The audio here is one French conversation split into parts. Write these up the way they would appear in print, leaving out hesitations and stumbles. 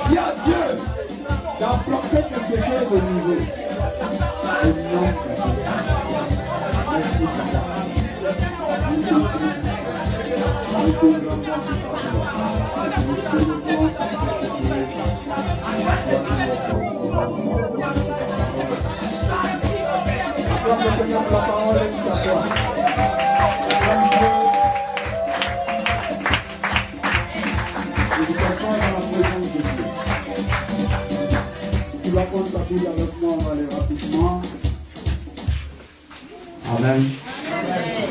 Dis à Dieu d'apporter quelque chose de nouveau. Et non, tu vas prendre ta Bible avec moi, on va aller rapidement. Amen.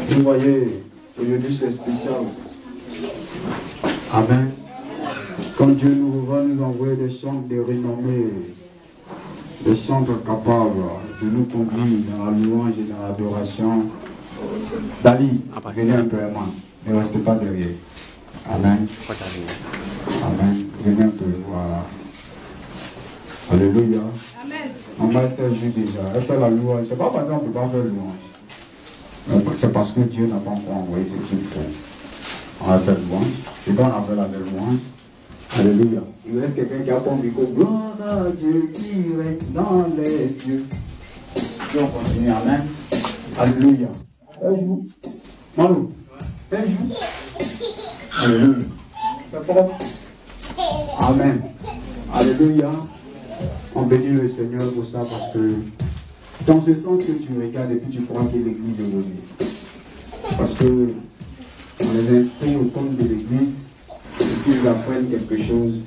Vous voyez, aujourd'hui c'est spécial. Amen. Quand Dieu nous va nous envoyer des chants de renommée, des chants capables de nous conduire dans la louange et dans l'adoration. Dali, venez un peu, ne restez pas derrière. Amen. Amen. Venez un peu, voilà. Alléluia. Amen. Maman Esther joue déjà. Elle fait la louange. C'est pas parce qu'on ne peut pas faire louange. C'est parce que Dieu n'a pas encore envoyé ce qu'il fait. On va faire louange. C'est quand on a fait la louange. Alléluia. Il reste quelqu'un qui a ton micro. Gloire à Dieu qui règne dans les cieux. Et on continue. Amen. Alléluia. Elle joue. Malou. Elle joue. Alléluia. C'est propre. Amen. Alléluia. On bénit le Seigneur pour ça parce que c'est en ce sens que tu regardes et puis tu crois que l'église aujourd'hui. Parce que on les inscrit au compte de l'église et puis ils apprennent quelque chose.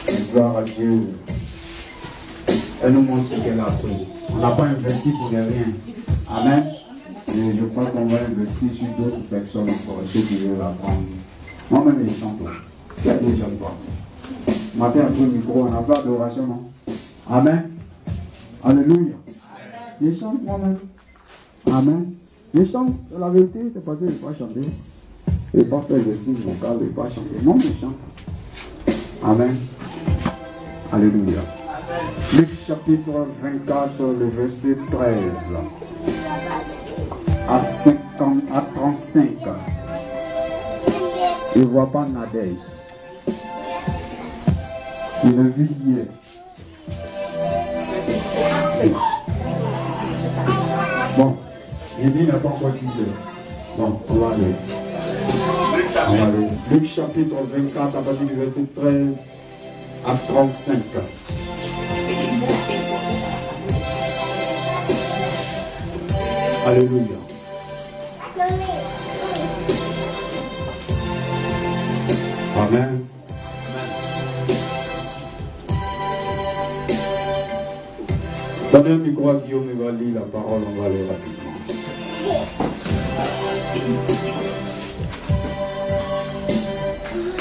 Et gloire à Dieu. Elle nous montre ce qu'elle a appris. On n'a pas investi pour rien. Amen. Et je crois qu'on va investir sur d'autres personnes pour ceux qui veulent apprendre. Moi-même, je chante. Qui a dit j'aime pas? Matin, un peu le micro, on n'a pas d'adoration, non? Amen. Alléluia. Je chante moi-même. Amen. Je chante, c'est la vérité, c'est parce que je ne vais pas chanter. Je ne vais pas faire exercice vocal, je ne vais pas chanter. Non, je chante. Amen. Alléluia. Luc chapitre 24, le verset 13 à 35. Il ne voit pas Nadège. Il le vit hier. Bon, il dit n'a pas encore 10 heures. Bon, on va aller. On va aller. Luc chapitre 24 à partir du verset 13 à 35. Alléluia. Amen. Donnez un micro à Guillaume et va lire la parole, on va aller rapidement.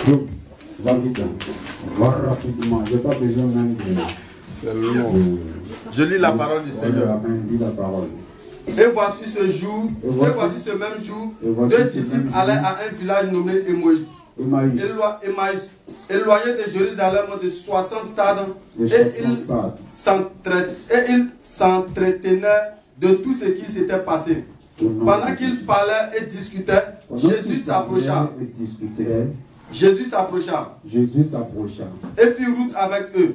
Donc, va vite, va rapidement, je n'ai pas besoin même de... Je lis la parole du Seigneur. Amen, lis la parole. Et voici ce jour, et voici ce même jour, deux disciples allaient à un village nommé Emmaüs, éloigné de Jérusalem de 60 stades, et ils s'entretenaient de tout ce qui s'était passé. Pendant qu'ils parlaient et discutaient, Jésus s'approcha. Et fit route avec eux.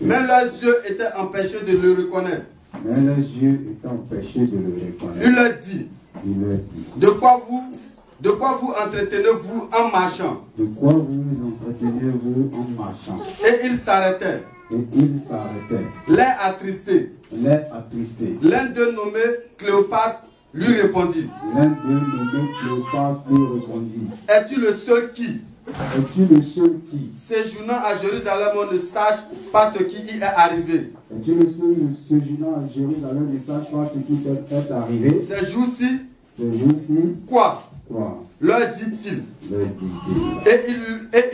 Mais leurs yeux étaient empêchés de le reconnaître. Il leur dit, de quoi vous entretenez-vous en marchant? Et ils s'arrêtaient. L'un attristé. L'un d'eux nommé Cléopas lui répondit. Es-tu le seul qui, séjournant à Jérusalem, ne sache pas ce qui y est arrivé? Ces jours-ci, quoi? Leur dit-il. Et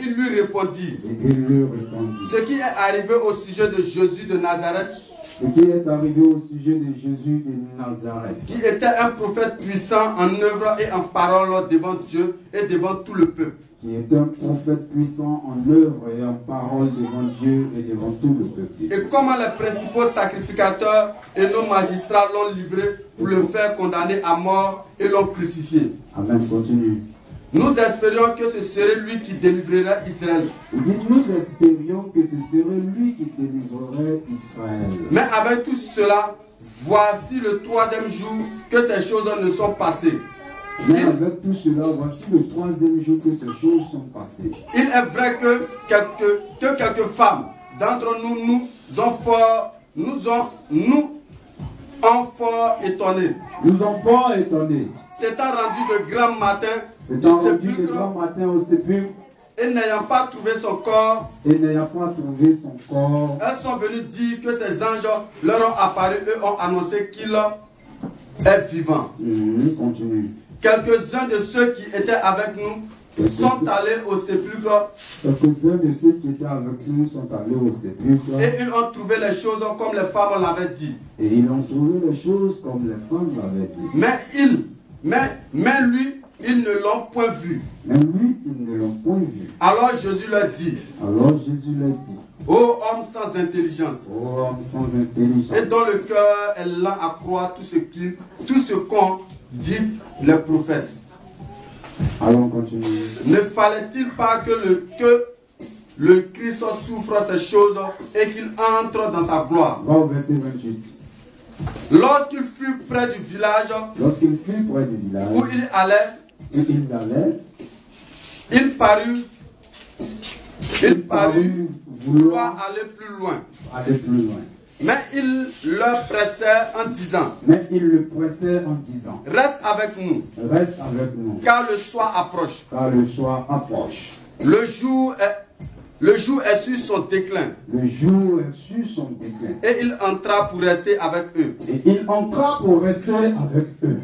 il lui répondit. Ce qui est arrivé au sujet de Jésus de Nazareth. Qui était un prophète puissant en œuvre et en parole devant Dieu et devant tout le peuple. Et comment les principaux sacrificateurs et nos magistrats l'ont livré pour le faire condamner à mort et l'ont crucifié. Amen, continue. Nous espérions que ce serait lui qui délivrerait Israël. Nous espérions que ce serait lui qui délivrerait Israël. Mais avec tout cela, voici le troisième jour que ces choses ne sont passées. Mais avec tout cela, voici le troisième jour que ces choses sont passées. Il est vrai que quelques femmes d'entre nous ont fort étonnés. Nous ont fort étonnés. S'étant rendu de grand matin au sépulcre, et n'ayant pas trouvé son corps, elles sont venues dire que ces anges leur ont apparu et ont annoncé qu'il est vivant. Continue. Quelques-uns de ceux qui étaient avec nous sont allés au sépulcre. Quelques-uns de ceux qui étaient avec nous sont allés au sépulcre. Et ils ont trouvé les choses comme les femmes l'avaient dit. Mais lui, ils ne l'ont point vu. Alors Jésus leur dit. Ô homme sans intelligence. Et dont le cœur est lent à croire tout ce qu'ont dit les prophètes. Allons continuer. Ne fallait-il pas que le Christ souffre ces choses et qu'il entre dans sa gloire? Verset 28. Lorsqu'il fut près du village, où il allait, il parut vouloir aller plus loin. Mais il leur pressait en disant, reste avec nous, car le soir approche. Le jour est sur son déclin. Et il entra pour rester avec eux.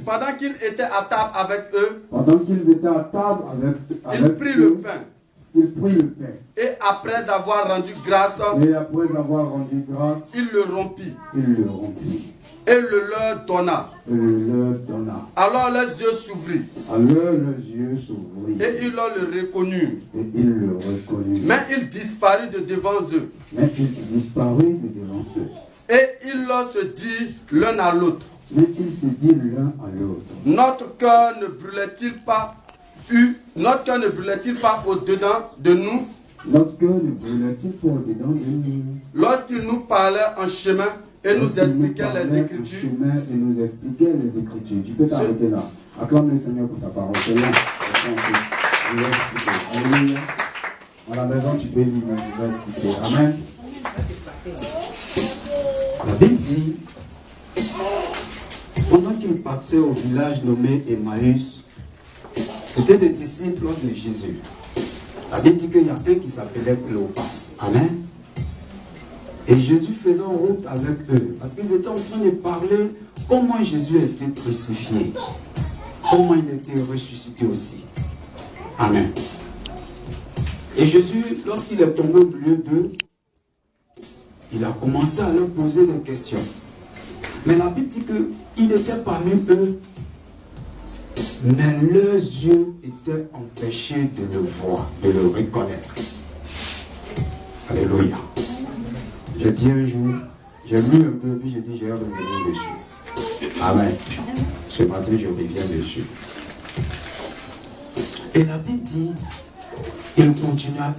Pendant qu'il était à table avec eux, il prit le pain. Et après avoir rendu grâce, il le rompit. Et le leur donna. Alors leurs yeux s'ouvrirent. Et ils le reconnurent. Mais il disparut de devant eux. Et ils se dirent l'un à l'autre. Notre cœur ne brûlait-il pas au-dedans de nous? Lorsqu'il nous parlait en chemin et nous expliquait les Écritures. Tu peux t'arrêter là. Acclame le Seigneur pour sa parole. Alléluia. À la maison, tu peux lire, tu peux expliquer. Amen. La Bible dit, pendant qu'il partait au village nommé Emmaüs, c'était des disciples de Jésus. La Bible dit qu'il y a un qui s'appelait Cléopas. Amen. Et Jésus faisait en route avec eux. Parce qu'ils étaient en train de parler comment Jésus a été crucifié. Comment il a été ressuscité aussi. Amen. Et Jésus, lorsqu'il est tombé au milieu d'eux, il a commencé à leur poser des questions. Mais la Bible dit qu'il était parmi eux, mais leurs yeux étaient empêchés de le voir, de le reconnaître. Alléluia. J'ai dit un jour, j'ai lu un peu, puis j'ai dit, j'ai revenir dessus. Amen. Ce matin, je reviens dessus. Et la Bible dit, il continua.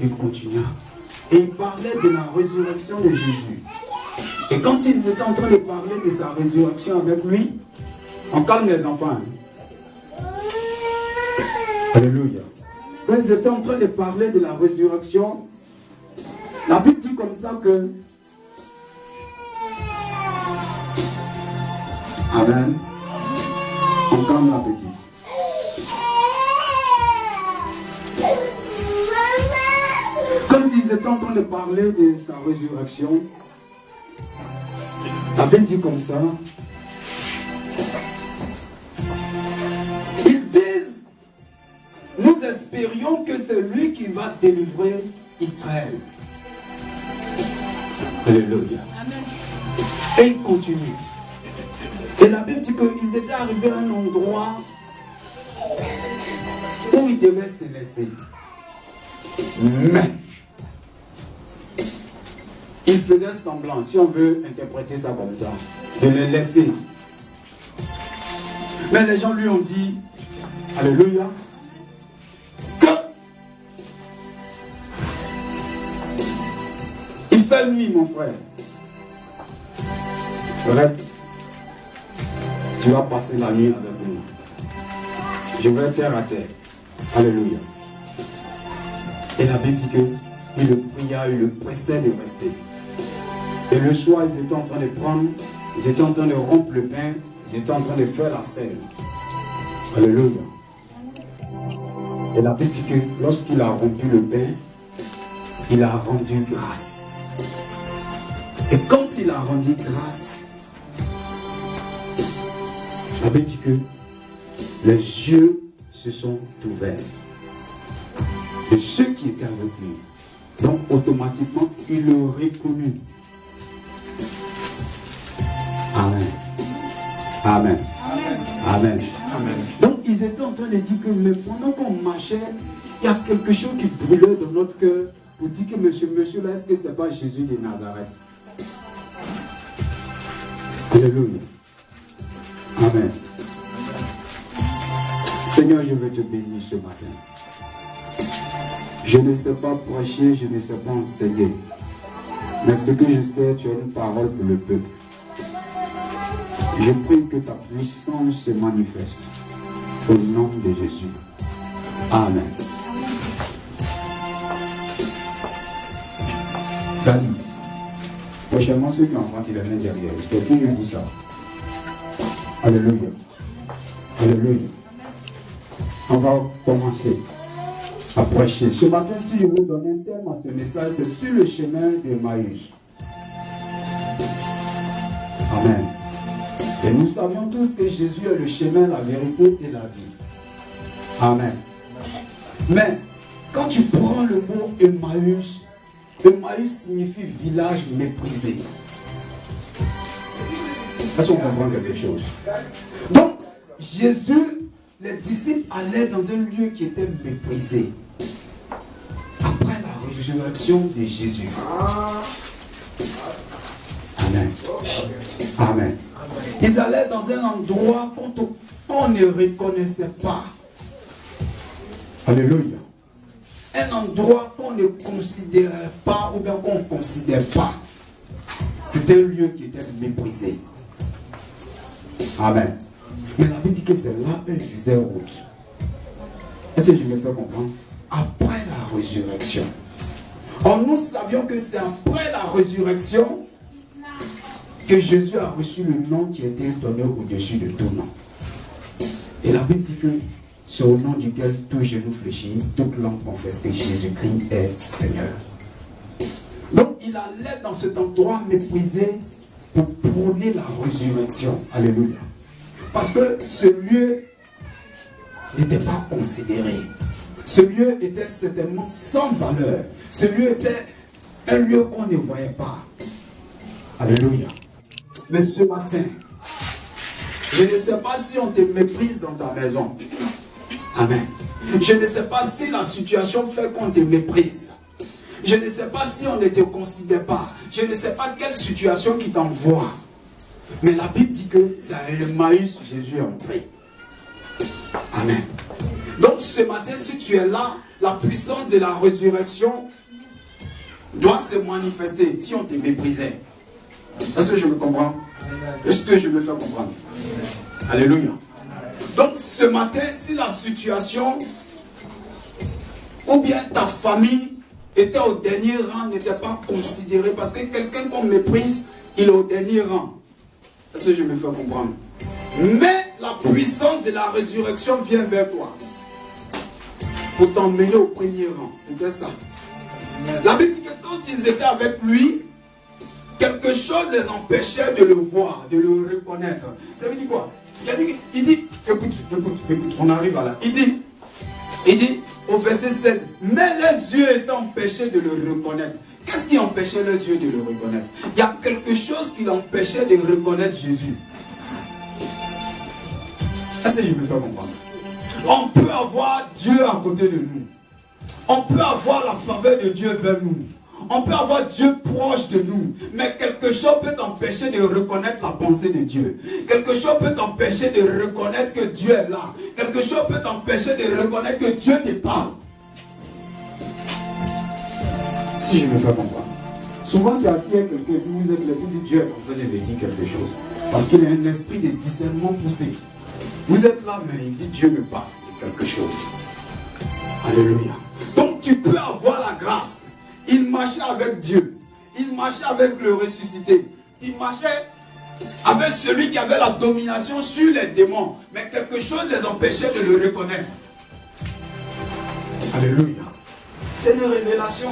Et il parlait de la résurrection de Jésus. Et quand ils étaient en train de parler de sa résurrection avec lui, on calme les enfants. Alléluia. Quand ils étaient en train de parler de la résurrection, la Bible dit comme ça que Amen. On calme la petite. Quand ils étaient en train de parler de sa résurrection, la Bible dit comme ça. Ils disent, nous espérions que c'est lui qui va délivrer Israël. Alléluia. Et il continue. Et la Bible dit qu'ils étaient arrivés à un endroit où ils devaient se laisser. Mais ils faisaient semblant, si on veut interpréter ça comme ça, de les laisser. Mais les gens lui ont dit, Alléluia, fait nuit, mon frère. Reste. Tu vas passer la nuit avec nous. Je vais terre à terre. Alléluia. Et la Bible dit que il le pria, il le pressait de rester. Et le soir, ils étaient en train de prendre, ils étaient en train de rompre le pain, ils étaient en train de faire la scène. Alléluia. Et la Bible dit que lorsqu'il a rompu le pain, il a rendu grâce. Et quand il a rendu grâce, la Bible dit que les yeux se sont ouverts de ceux qui étaient avec lui. Donc automatiquement, il le reconnut. Amen. Amen. Amen. Amen. Donc ils étaient en train de dire que mais pendant qu'on marchait, il y a quelque chose qui brûlait dans notre cœur pour dire que monsieur là, est-ce que ce n'est pas Jésus de Nazareth? Alléluia. Amen. Seigneur, je veux te bénir ce matin. Je ne sais pas prêcher, je ne sais pas enseigner. Mais ce que je sais, tu as une parole pour le peuple. Je prie que ta puissance se manifeste. Au nom de Jésus. Amen. Dani, prochainement ceux qui ont rentré les mains derrière, je t'ai toujours dit ça. Alléluia. Alléluia. On va commencer à prêcher. Ce matin, si je veux donner un thème à ce message, c'est sur le chemin d'Emmaüs. Amen. Et nous savions tous que Jésus est le chemin, la vérité et la vie. Amen. Mais quand tu prends le mot Emmaüs, Emmaüs signifie village méprisé. Est-ce qu'on comprend quelque chose? Donc, Jésus, les disciples allaient dans un lieu qui était méprisé. Après la résurrection de Jésus. Amen. Amen. Ils allaient dans un endroit qu'on ne reconnaissait pas. Alléluia. Un endroit qu'on ne considérait pas ou bien qu'on ne considère pas. C'était un lieu qui était méprisé. Amen. Mais la Bible dit que c'est là qu'ils faisaient route. Est-ce que je me fais comprendre? Après la résurrection. Or, nous savions que c'est après la résurrection que Jésus a reçu le nom qui a été donné au-dessus de tout nom. Et la Bible dit que c'est au nom duquel tout genou fléchit, toute langue confesse que Jésus-Christ est Seigneur. Donc il allait dans cet endroit méprisé pour prôner la résurrection. Alléluia. Parce que ce lieu n'était pas considéré. Ce lieu était certainement sans valeur. Ce lieu était un lieu qu'on ne voyait pas. Alléluia. Mais ce matin, je ne sais pas si on te méprise dans ta maison. Amen. Je ne sais pas si la situation fait qu'on te méprise. Je ne sais pas si on ne te considère pas. Je ne sais pas quelle situation qui t'envoie. Mais la Bible dit que c'est à Emmaüs Jésus est entré. Amen. Donc ce matin, si tu es là, la puissance de la résurrection doit se manifester si on te méprisait. Est-ce que je me comprends? Est-ce que je me fais comprendre? Alléluia. Donc ce matin, si la situation ou bien ta famille était au dernier rang, n'était pas considérée, parce que quelqu'un qu'on méprise, il est au dernier rang. Est-ce que je me fais comprendre? Mais la puissance de la résurrection vient vers toi pour t'emmener au premier rang. C'était ça. La Bible dit que quand ils étaient avec lui, quelque chose les empêchait de le voir, de le reconnaître. Ça veut dire quoi? Il dit, écoute, on arrive à là. Il dit au verset 16, mais les yeux étaient empêchés de le reconnaître. Qu'est-ce qui empêchait les yeux de le reconnaître? Il y a quelque chose qui l'empêchait de reconnaître Jésus. Est-ce que je me fais comprendre? On peut avoir Dieu à côté de nous. On peut avoir la faveur de Dieu vers nous. On peut avoir Dieu proche de nous, mais quelque chose peut t'empêcher de reconnaître la pensée de Dieu. Quelque chose peut t'empêcher de reconnaître que Dieu est là. Quelque chose peut t'empêcher de reconnaître que Dieu te parle. Si je me fais comprendre. Souvent, tu es assis avec quelqu'un et puis vous êtes là, tu dis Dieu est en train de me dire quelque chose. Parce qu'il a un esprit de discernement poussé. Vous êtes là, mais il dit Dieu me parle de quelque chose. Alléluia. Donc tu peux avoir la grâce. Il marchait avec Dieu. Il marchait avec le ressuscité. Il marchait avec celui qui avait la domination sur les démons. Mais quelque chose les empêchait de le reconnaître. Alléluia. C'est une révélation.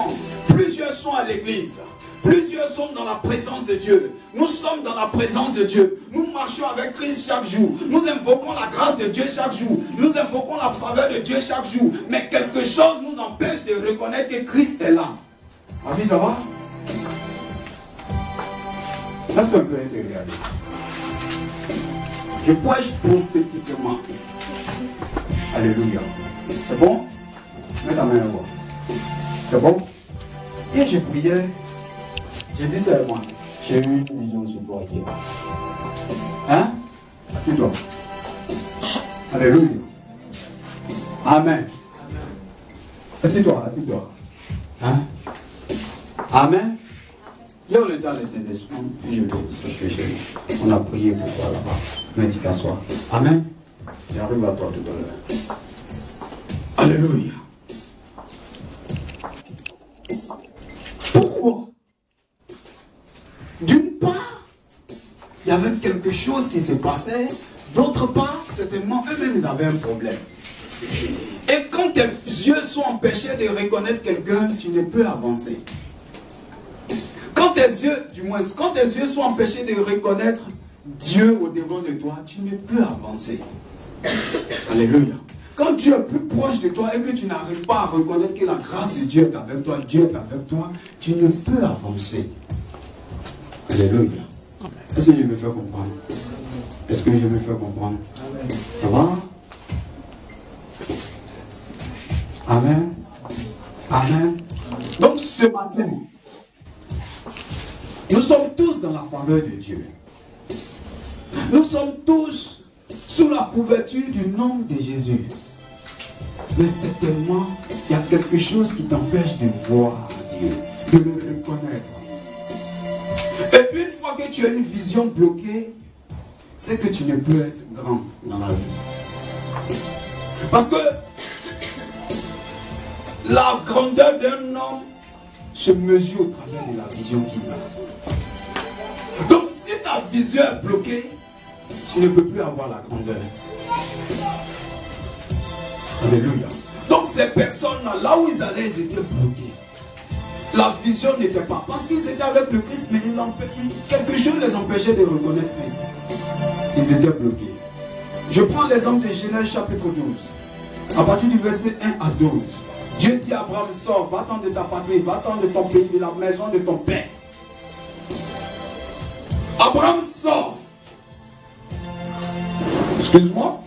Plusieurs sont à l'église. Plusieurs sont dans la présence de Dieu. Nous sommes dans la présence de Dieu. Nous marchons avec Christ chaque jour. Nous invoquons la grâce de Dieu chaque jour. Nous invoquons la faveur de Dieu chaque jour. Mais quelque chose nous empêche de reconnaître que Christ est là. Avis, ça va? Ça, c'est un peu intérieur. Je prêche prophétiquement. Alléluia. C'est bon? Mets ta main à voir. C'est bon? Et je priais. J'ai dit seulement, j'ai eu une vision sur toi hier. Hein? Assieds-toi. Alléluia. Amen. Assieds-toi, assieds-toi. Hein? Amen. Hier, on était à l'intercession, puis je vais chercher. On a prié pour toi là-bas. Mais tu t'assois. Amen. J'arrive à toi tout à l'heure. Alléluia. Pourquoi? D'une part, il y avait quelque chose qui se passait. D'autre part, certainement, eux-mêmes, ils avaient un problème. Et quand tes yeux sont empêchés de reconnaître quelqu'un, tu ne peux avancer. Quand tes yeux sont empêchés de reconnaître Dieu au-devant de toi, tu ne peux avancer. Alléluia. Quand Dieu est plus proche de toi et que tu n'arrives pas à reconnaître que la grâce de Dieu est avec toi, Dieu est avec toi, tu ne peux avancer. Alléluia. Est-ce que je me fais comprendre? Est-ce que je me fais comprendre? Ça va? Amen. Amen. Donc ce matin, nous sommes tous dans la faveur de Dieu. Nous sommes tous sous la couverture du nom de Jésus. Mais certainement, il y a quelque chose qui t'empêche de voir Dieu, de le reconnaître. Et une fois que tu as une vision bloquée, c'est que tu ne peux être grand dans la vie. Parce que la grandeur d'un homme se mesure au travers de la vision qu'il a. Donc si ta vision est bloquée, tu ne peux plus avoir la grandeur. Alléluia. Donc ces personnes-là, là où ils allaient, ils étaient bloqués. La vision n'était pas. Parce qu'ils étaient avec le Christ, mais quelque chose les empêchait de reconnaître Christ. Ils étaient bloqués. Je prends l'exemple de Genèse chapitre 12. À partir du verset 1 à 12. Dieu dit à Abraham, sors, va-t'en de ta patrie, va-t'en de ton pays, de la maison de ton père. Abraham sort. Excuse-moi.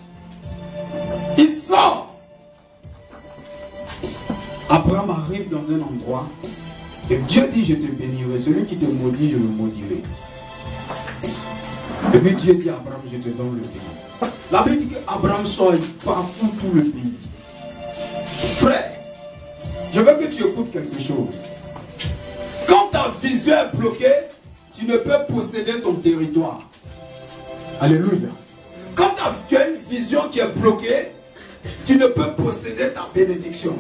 Il sort. Abraham arrive dans un endroit et Dieu dit, je te bénirai. Celui qui te maudit, je le maudirai. Et puis Dieu dit à Abraham, je te donne le pays. La Bible dit qu'Abraham sort, il parcourt tout le pays. Frère, je veux que tu écoutes quelque chose. Quand ta vision est bloquée, tu ne peux posséder ton territoire. Alléluia. Quand tu as une vision qui est bloquée, tu ne peux posséder ta bénédiction.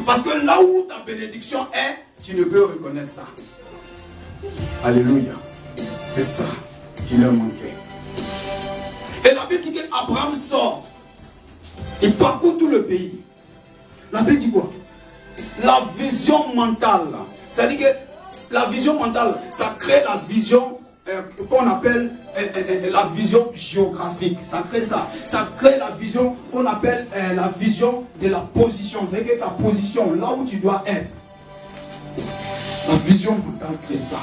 Parce que là où ta bénédiction est, tu ne peux reconnaître ça. Alléluia. C'est ça qui leur manquait. Et la Bible dit qu'Abraham sort. Il parcourt tout le pays. La Bible dit quoi? La vision mentale. C'est-à-dire que la vision mentale, ça crée la vision qu'on appelle la vision géographique. Ça crée ça. Ça crée la vision qu'on appelle la vision de la position. C'est-à-dire que ta position, là où tu dois être. La vision mentale crée ça.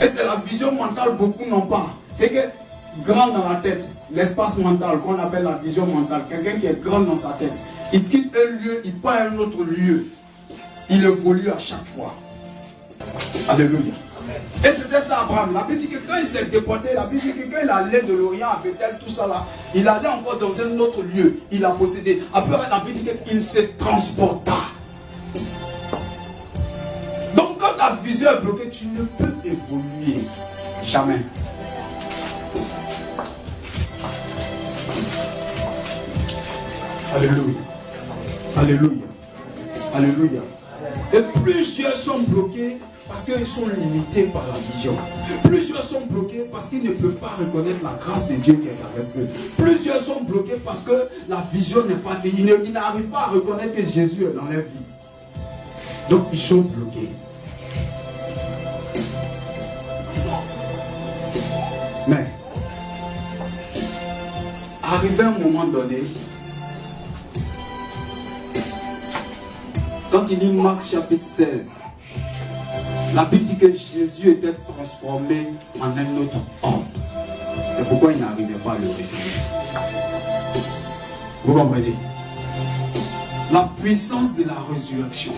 Et c'est la vision mentale, beaucoup n'ont pas. C'est que grand dans la tête, l'espace mental qu'on appelle la vision mentale. Quelqu'un qui est grand dans sa tête. Il quitte un lieu, il part à un autre lieu. Il évolue à chaque fois. Alléluia. Et c'était ça Abraham. La Bible dit que quand il s'est déporté, la Bible dit que quand il allait de l'Orient à Bethel, tout ça là, il allait encore dans un autre lieu. Il a possédé. Après, la Bible dit qu'il se transporta. Donc quand ta vision est bloquée, tu ne peux évoluer. Jamais. Alléluia. Alléluia. Alléluia. Et plusieurs sont bloqués parce qu'ils sont limités par la vision. Plusieurs sont bloqués parce qu'ils ne peuvent pas reconnaître la grâce de Dieu qui est avec eux. Plusieurs sont bloqués parce que la vision n'est pas... Ils n'arrivent pas à reconnaître que Jésus est dans leur vie. Donc ils sont bloqués. Mais, arrivé à un moment donné, quand il lit Marc chapitre 16, la Bible dit que Jésus était transformé en un autre homme. C'est pourquoi il n'arrivait pas à le reconnaître. Vous comprenez? La puissance de la résurrection.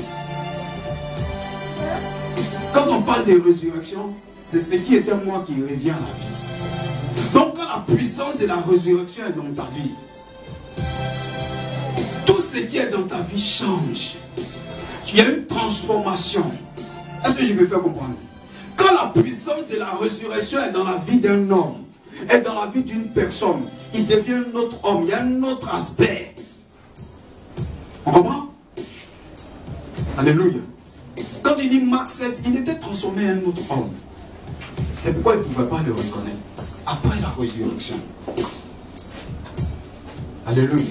Quand on parle de résurrection, c'est ce qui était moi qui revient à la vie. Donc quand la puissance de la résurrection est dans ta vie, tout ce qui est dans ta vie change. Il y a une transformation. Est-ce que je me fais comprendre? Quand la puissance de la résurrection est dans la vie d'un homme, est dans la vie d'une personne, il devient un autre homme, il y a un autre aspect. On comprend? Alléluia. Quand il dit Marc 16, il était transformé en un autre homme. C'est pourquoi il ne pouvait pas le reconnaître. Après la résurrection. Alléluia.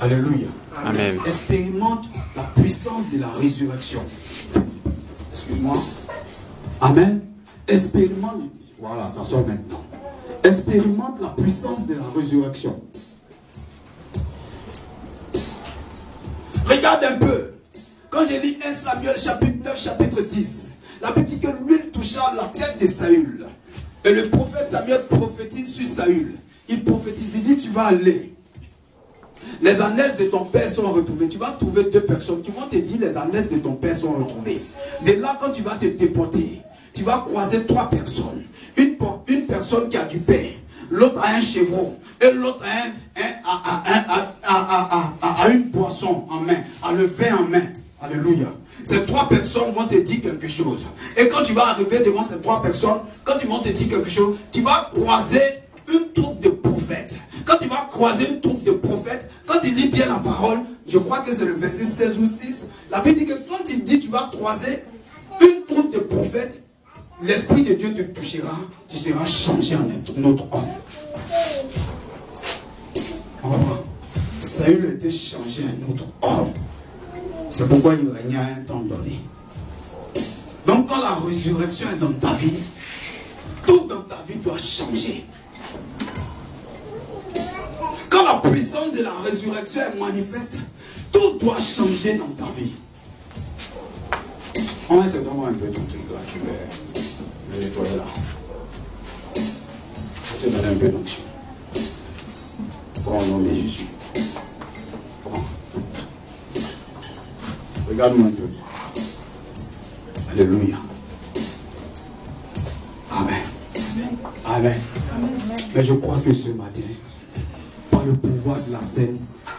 Alléluia. Amen. Expérimente la puissance de la résurrection. Excuse-moi. Amen. Expérimente. Voilà, ça sort maintenant. Expérimente la puissance de la résurrection. Regarde un peu. Quand j'ai lu 1 Samuel chapitre 9, chapitre 10, la Bible dit que l'huile toucha la tête de Saül. Et le prophète Samuel prophétise sur Saül. Il prophétise, il dit, tu vas aller. Les ânesses de ton père sont retrouvées. Tu vas trouver deux personnes qui vont te dire les ânesses de ton père sont retrouvées. De là, quand tu vas te déporter, tu vas croiser trois personnes. Une personne qui a du pain, l'autre a un chevreau, et l'autre a une boisson en main, a le vin en main. Alléluia. Ces trois personnes vont te dire quelque chose. Et quand tu vas arriver devant ces trois personnes, quand ils vont te dire quelque chose, tu vas croiser une troupe de prophètes. Quand tu vas croiser une troupe de prophètes, quand il lit bien la parole, je crois que c'est le verset 16 ou 6, la Bible dit que quand il dit tu vas croiser une troupe de prophètes, l'Esprit de Dieu te touchera, tu seras changé en un autre homme. On va voir. Saül était changé en un autre homme. C'est pourquoi il régnait à un temps donné. Donc quand la résurrection est dans ta vie, tout dans ta vie doit changer. Quand la puissance de la résurrection est manifeste, tout doit changer dans ta vie. On va essayer de voir un peu ton truc là, tu vais le nettoyer là. Je te donne un peu d'onction. Prends au nom de Jésus. Prends. Regarde-moi un peu. Alléluia. Amen. Amen. Mais je crois que ce matin, par le pouvoir de la scène,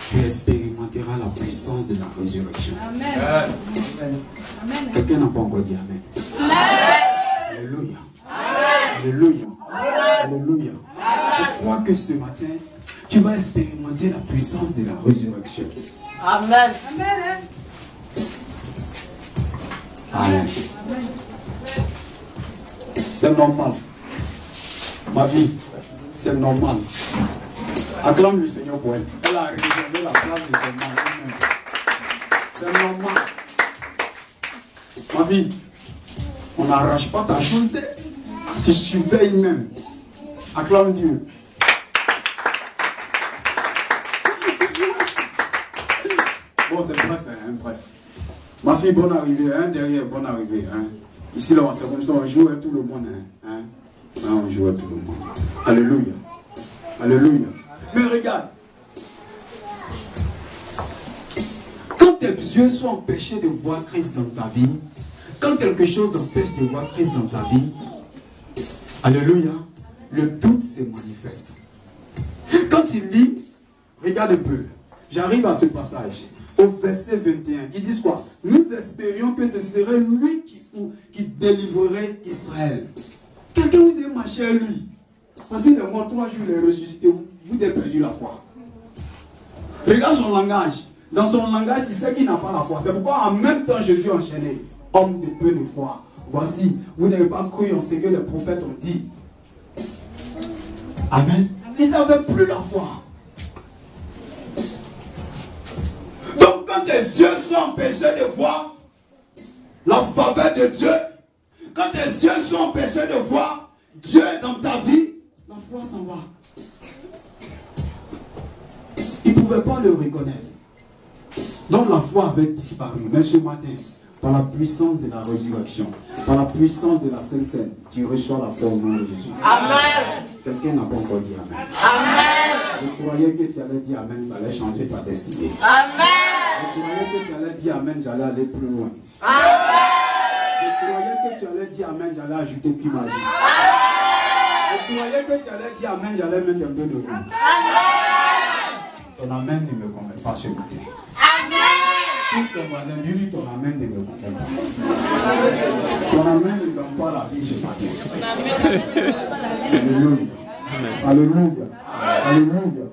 tu expérimenteras la puissance de la résurrection. Amen. Amen. Quelqu'un n'a pas encore dit Amen. Alléluia. Alléluia. Alléluia. Je crois que ce matin, tu vas expérimenter la puissance de la résurrection. Amen. Amen. C'est normal. Ma vie, c'est normal. Acclame le Seigneur pour elle. Elle a réservé la place de son mari. C'est normal. Ma vie, on n'arrache pas ta journée. Tu surveilles même. Acclame Dieu. Bon, c'est bref, hein, bref. Ma fille, bonne arrivée, hein, derrière, bonne arrivée. Hein. Ici, là, c'est comme ça, on joue avec tout le monde. Hein. Hein, on joue avec tout le monde. Alléluia. Alléluia. Mais regarde. Quand tes yeux sont empêchés de voir Christ dans ta vie, quand quelque chose t'empêche de voir Christ dans ta vie, alléluia, le doute se manifeste. Quand il lit, regarde un peu, j'arrive à ce passage. au verset 21. Ils disent quoi? Nous espérions que ce serait lui qui délivrerait Israël. Quelqu'un vous est marché à lui. Parce qu'il est mort 3 jours, il est ressuscité. Vous avez perdu la foi. Regarde son langage. Dans son langage, il sait qu'il n'a pas la foi. C'est pourquoi en même temps Jésus a enchaîné. Homme de peu de foi. Voici, vous n'avez pas cru en ce que les prophètes ont dit. Amen. Ils n'avaient plus la foi. Donc quand tes yeux sont empêchés de voir la faveur de Dieu, quand tes yeux sont empêchés de voir Dieu dans ta vie, la foi s'en va. Ils ne pouvaient pas le reconnaître. Donc la foi avait disparu. Mais ce matin, par la puissance de la résurrection, par la puissance de la Sainte Seine, tu reçois la foi au nom de Jésus. Amen. Quelqu'un n'a pas encore dit Amen. Amen. Je croyais que tu allais dire Amen, ça allait changer ta destinée. Amen. Je croyais que tu allais dire Amen, j'allais aller plus loin. Amen. Je croyais que tu allais dire Amen, j'allais ajouter plus ma vie. Je croyais que tu allais dire Amen, j'allais mettre un peu de roue. Amen. Ton Amen ne me convainc pas ce matin. Amen. Tout ton voisin, dis-lui ton Amen ne me convainc pas. Ton Amen ne donne pas la vie ce matin. Alléluia. Alléluia. Alléluia.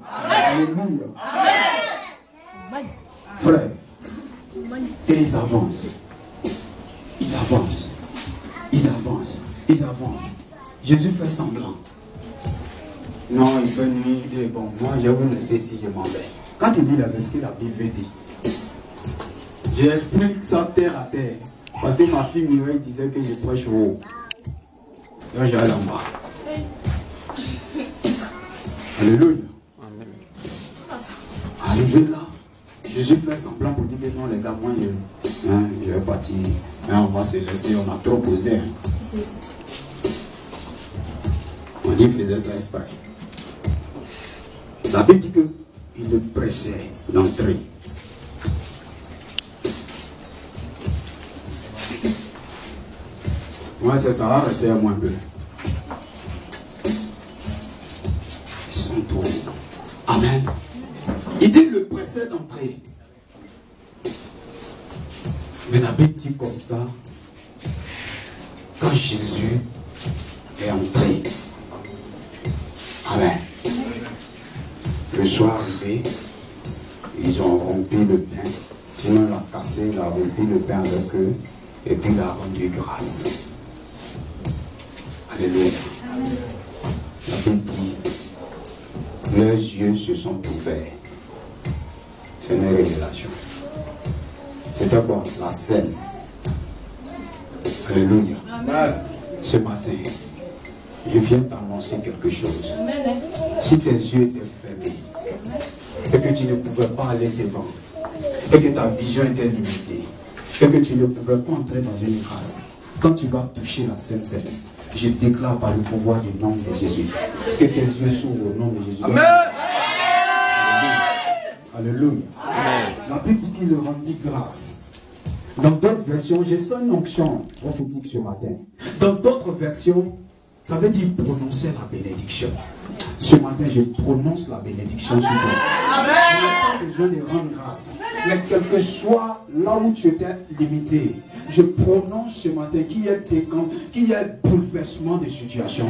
Alléluia. Frère, et ils avancent. Ils avancent. Ils avancent. Ils avancent. Jésus fait semblant. Non, il fait nuit. Et bon, moi, je vais vous laisser si je m'en vais. Quand il dit là, c'est ce que la Bible dit. J'explique ça terre à terre. Parce que ma fille Mireille disait que je prêche haut. Là, j'allais en bas. Alléluia. Arrivé là, Jésus fait semblant pour dire que non, les gars, moi, je vais partir. Mais on va se laisser, on a trop posé. On dit qu'il faisait ça exprès. La Bible dit qu'il le prêchait d'entrée. Moi, c'est ça, restez à moi un peu. Ils sont tous. Amen. Il dit le prêchait d'entrée. Mais la Bible dit comme ça, quand Jésus est entré, amen. Le soir arrivé, ils ont rompu le pain. Sinon, il a cassé, il a rompu le pain avec eux, et puis il a rendu grâce. Alléluia. La Bible dit, leurs yeux se sont ouverts. C'est une révélation. C'était quoi? La scène. Alléluia. Amen. Ce matin, je viens t'annoncer quelque chose. Amen. Si tes yeux étaient fermés, et que tu ne pouvais pas aller devant, et que ta vision était limitée, et que tu ne pouvais pas entrer dans une grâce, quand tu vas toucher la Sainte Seine, je déclare par le pouvoir du nom de Jésus, que tes yeux s'ouvrent au nom de Jésus. Amen. Alléluia. La Bible dit qu'il leur rendit grâce. Dans d'autres versions, j'ai ça une onction prophétique ce matin. Dans d'autres versions, ça veut dire prononcer la bénédiction. Ce matin, je prononce la bénédiction sur toi. Tu n'as pas besoin de rendre grâce. Mais quel que soit là où tu étais limité, je prononce ce matin qu'il y ait bouleversement de situation.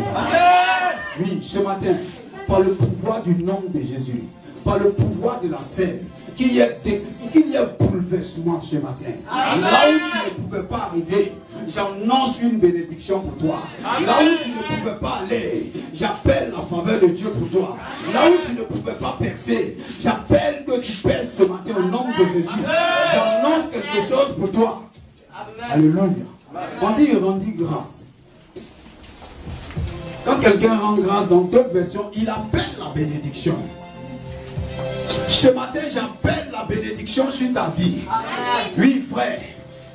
Oui, ce matin, par le pouvoir du nom de Jésus, par le pouvoir de la scène, qu'il y ait bouleversement ce matin. Là où tu ne pouvais pas arriver, j'annonce une bénédiction pour toi. Là où tu ne pouvais pas aller, j'appelle la faveur de Dieu pour toi. Là où tu ne pouvais pas percer, j'appelle que tu perces ce matin au nom de Jésus. J'annonce quelque chose pour toi. Alléluia. On dit rendit grâce. Quand quelqu'un rend grâce dans d'autres versions, il appelle la bénédiction. Ce matin, j'appelle la bénédiction sur ta vie. Oui, frère.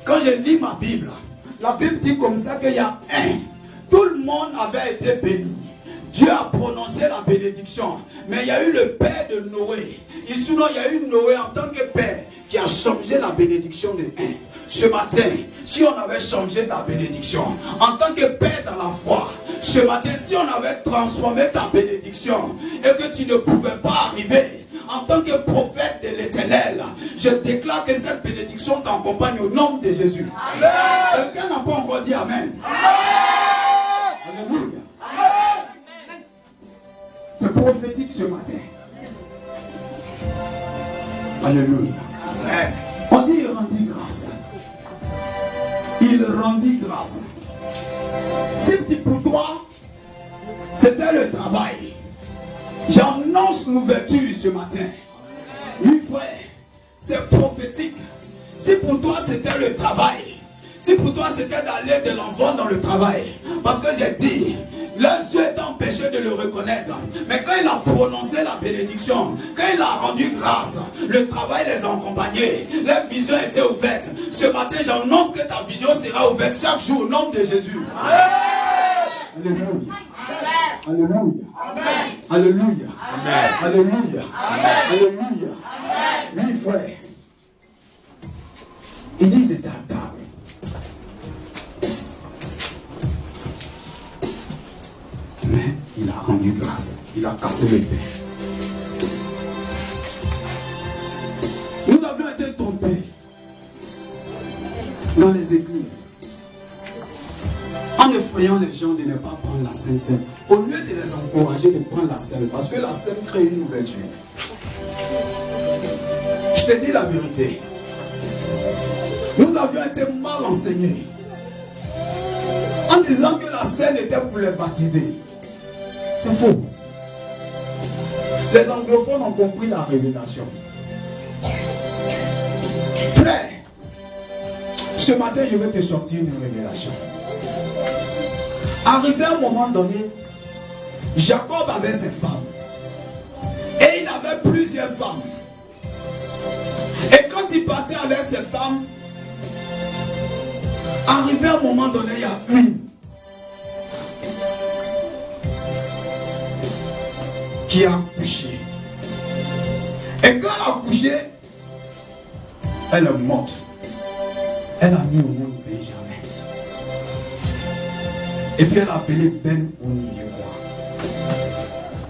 Quand je lis ma Bible, la Bible dit comme ça qu'il y a tout le monde avait été béni. Dieu a prononcé la bénédiction. Mais il y a eu le père de Noé. Et sinon, il y a eu Noé en tant que père qui a changé la bénédiction de Ce matin, si on avait changé ta bénédiction, en tant que père dans la foi, ce matin, si on avait transformé ta bénédiction et que tu ne pouvais pas arriver en tant que prophète de l'Éternel, Je déclare que cette bénédiction t'accompagne au nom de Jésus. Quelqu'un n'a pas encore dit Amen. Alléluia. C'est prophétique ce matin. Alléluia. On dit il rendit grâce. Il rendit grâce. Si pour toi, c'était le travail. J'annonce l'ouverture ce matin. Oui, frère, c'est prophétique. Si pour toi, c'était le travail. Si pour toi, c'était d'aller de l'enfant dans le travail. Parce que j'ai dit, leurs yeux étaient empêchés de le reconnaître. Mais quand il a prononcé la bénédiction, quand il a rendu grâce, le travail les a accompagnés. Leur vision était ouverte. Ce matin, j'annonce que ta vision sera ouverte chaque jour au nom de Jésus. Alléluia. Alléluia. Alléluia. Alléluia. Alléluia. Oui, frère. Il dit c'est à table. Mais il a rendu grâce. Il a cassé le pain. Nous avions été trompés dans les églises en effrayant les gens de ne pas prendre la Sainte Seine. Au lieu de les encourager de prendre la Seine, parce que la Seine crée une ouverture. Je te dis la vérité. Nous avions été mal enseignés en disant que la Seine était pour les baptiser. C'est faux. Les anglophones ont compris la révélation. Frère, ce matin, je vais te sortir une révélation. Arrivé à un moment donné, Jacob avait ses femmes. Et il avait plusieurs femmes. Et quand il partait avec ses femmes, arrivé à un moment donné, il y a une qui a accouché. Et quand elle a accouché, elle est morte. Elle a mis au monde Benjamin. Et puis elle a appelé Ben au milieu.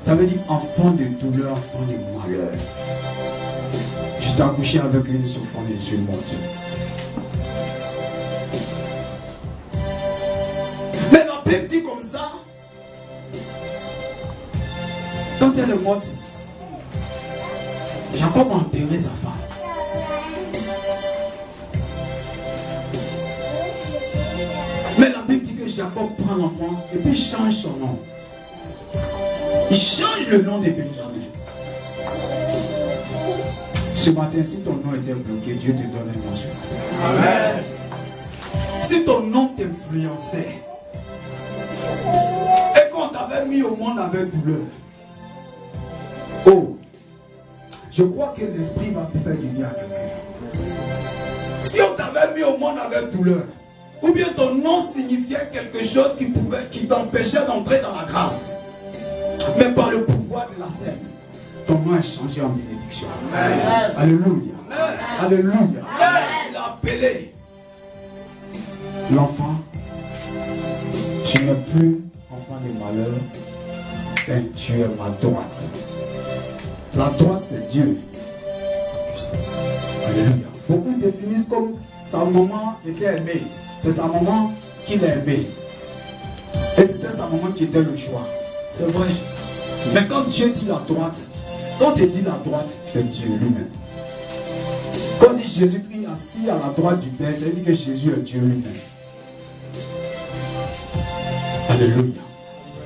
Ça veut dire enfant de douleur, enfant de malheur. Je t'ai accouché avec une souffrance et je suis morte. Mais la Bible dit comme ça. Quand elle est morte, Jacob a enterré sa femme. Mais la Bible dit que Jacob prend l'enfant et puis change son nom. Il change le nom de Benjamin. Ce matin, si ton nom était bloqué, Dieu te donne un nom ce matin. Amen. Si ton nom t'influençait et qu'on t'avait mis au monde avec douleur, oh, je crois que l'esprit va te faire du bien à quelqu'un. Si on t'avait mis au monde avec douleur, ou bien ton nom signifiait quelque chose qui t'empêchait d'entrer dans la grâce, mais par le pouvoir de la scène, ton nom a changé en bénédiction. Amen. Alléluia. Amen. Alléluia. Amen. Il a appelé l'enfant. Tu n'es plus enfant de malheur, mais tu es ma droite. La droite, c'est Dieu. Alléluia. Beaucoup définissent comme sa maman était aimée. C'est sa maman qui l'a aimée. Et c'était sa maman qui était le choix. C'est vrai. Mais quand Dieu dit la droite, quand il dit la droite, c'est Dieu lui-même. Quand il dit Jésus-Christ assis à la droite du Père, ça veut dire que Jésus est Dieu lui-même. Alléluia.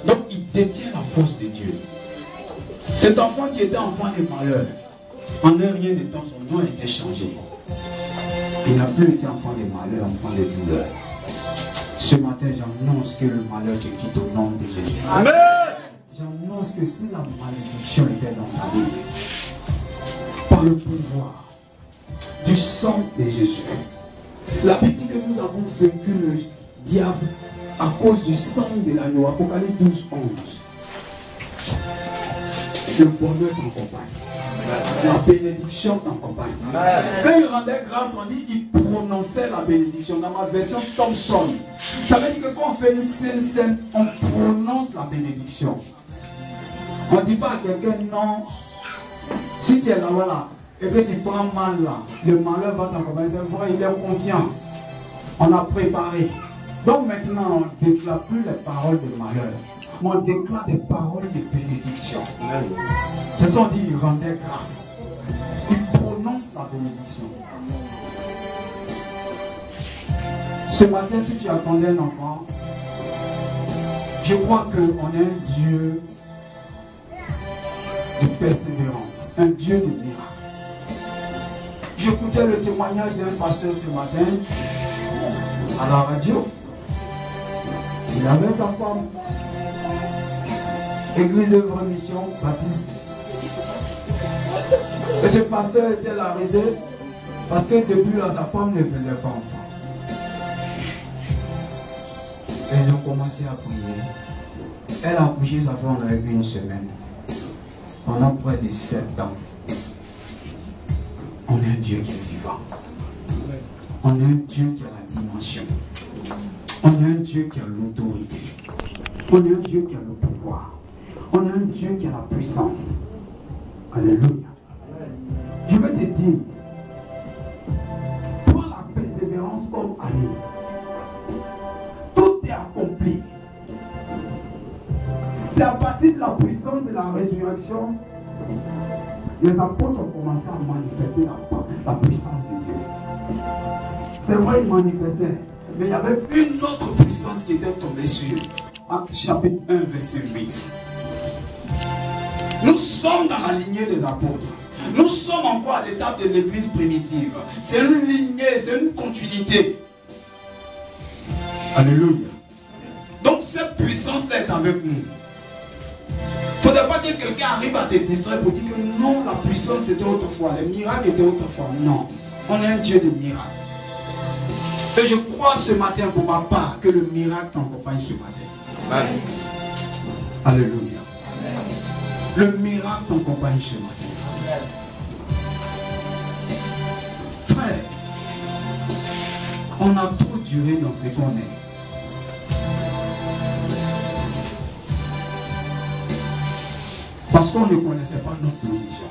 Donc il détient la force de Dieu. Cet enfant qui était enfant de malheur, en un rien de temps, son nom a été changé. Il n'a plus été enfant de malheur, enfant de douleur. Ce matin, j'annonce que le malheur te quitte au nom de Jésus. Amen. J'annonce que si la malédiction était dans ta vie, par le pouvoir du sang de Jésus, la Bible dit que nous avons vaincu le diable à cause du sang de l'agneau. Apocalypse 12, 11. Le bonheur t'accompagne. La bénédiction t'accompagne. Quand il rendait grâce, on dit qu'il prononçait la bénédiction. Dans ma version Thompson, ça veut dire que quand on fait une scène, on prononce la bénédiction. On ne dit pas à quelqu'un non. Si tu es là, voilà, et que tu prends mal là, le malheur va t'accompagner. C'est vrai, il est conscient. On a préparé. Donc maintenant, on ne déclare plus les paroles de malheur, mais on déclare des paroles de bénédiction. C'est ça, on dit, il rendait grâce. Il prononce la bénédiction. Ce matin, si tu attendais un enfant, je crois qu'on est un Dieu de persévérance, un Dieu de miracles. J'écoutais le témoignage d'un pasteur ce matin à la radio. Il avait sa femme, Église Œuvre Mission Baptiste. Et ce pasteur était la réserve parce que depuis là, sa femme ne faisait pas enfant. Et ils ont commencé à prier. Elle a accouché sa femme avec une semaine. Pendant près de 7 ans. On est un Dieu qui est vivant. On est un Dieu qui a la dimension. On est un Dieu qui a l'autorité. On est un Dieu qui a le pouvoir. On est un Dieu qui a la puissance. Alléluia. Je vais te dire, prends la persévérance comme année. Tout est accompli. C'est à partir de la puissance de la résurrection, les apôtres ont commencé à manifester la puissance de Dieu. C'est vrai, ils manifestaient, mais il y avait une autre puissance qui était tombée sur eux. Acte chapitre 1, verset 8. Nous sommes dans la lignée des apôtres. Nous sommes encore à l'étape de l'église primitive. C'est une lignée, c'est une continuité. Alléluia. Donc cette puissance-là est avec nous. Il ne faudrait pas que quelqu'un arrive à te distraire pour dire que non, la puissance c'était autrefois, les miracles étaient autrefois. Non, on est un Dieu de miracles. Et je crois ce matin pour ma part que le miracle t'accompagne ce matin. Amen. Alléluia. Le miracle t'accompagne ce matin. Frère, on a trop duré dans ce qu'on est. Parce qu'on ne connaissait pas notre position.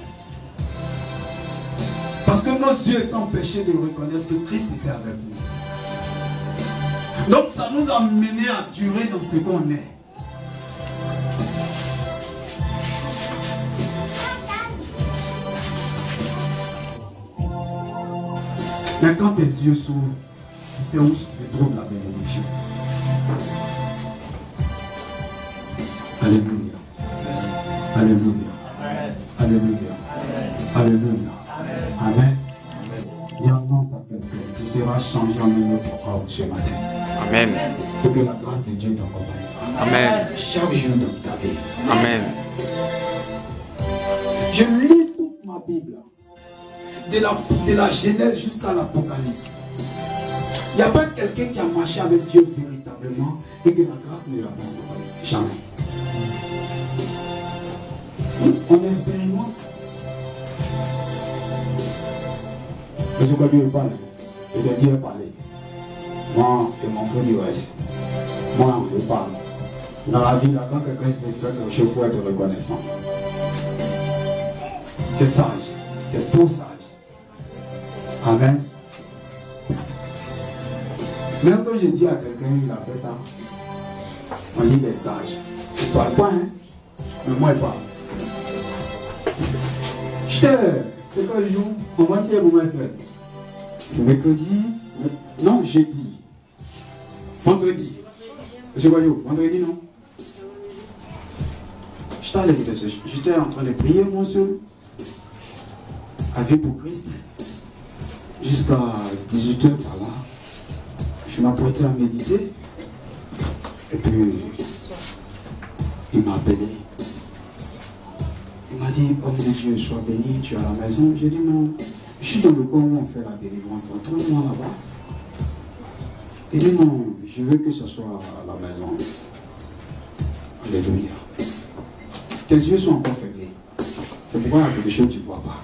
Parce que nos yeux étaient empêchés de reconnaître que Christ était avec nous. Donc ça nous a menés à durer dans ce qu'on est. Mais quand tes yeux s'ouvrent, c'est où se trouve la bénédiction. Alléluia. Alléluia. Alléluia. Alléluia. Amen. Bientôt ça fait que tu seras changé en une autre ordre ce matin. Amen. Et que la grâce de Dieu t'accompagne. Amen. Chaque jour de ta vie. Amen. Je lis toute ma Bible. De la Genèse jusqu'à l'Apocalypse. Il n'y a pas quelqu'un qui a marché avec Dieu véritablement et que la grâce ne l'a pas accompagné. Jamais. On expérimente. Je sais quoi Dieu parle. Et de Dieu parler. Moi et mon frère du reste. Moi, je parle. Dans la vie, là, quand quelqu'un se fait quelque chose, il faut être reconnaissant. C'est sage. C'est trop sage. Amen. Même quand je dis à quelqu'un il a fait ça, on dit des sages. Il ne parle pas, hein. Mais moi, il parle. C'est quel jour? On va dire vous c'est mercredi. Non, jeudi. Vendredi. Je vois où? Vendredi, non? J'étais en train de prier, mon seul. Avec pour Christ. Jusqu'à 18h par là. Je m'apprêtais à méditer. Et puis, il m'a appelé. Il m'a dit, homme de Dieu, sois béni, tu es à la maison. J'ai dit non, je suis dans le coin où on fait la délivrance. Trouve-moi là-bas. Il dit non, je veux que ce soit à la maison. Alléluia. Tes yeux sont encore fermés. C'est pourquoi il y a quelque chose que tu ne vois pas.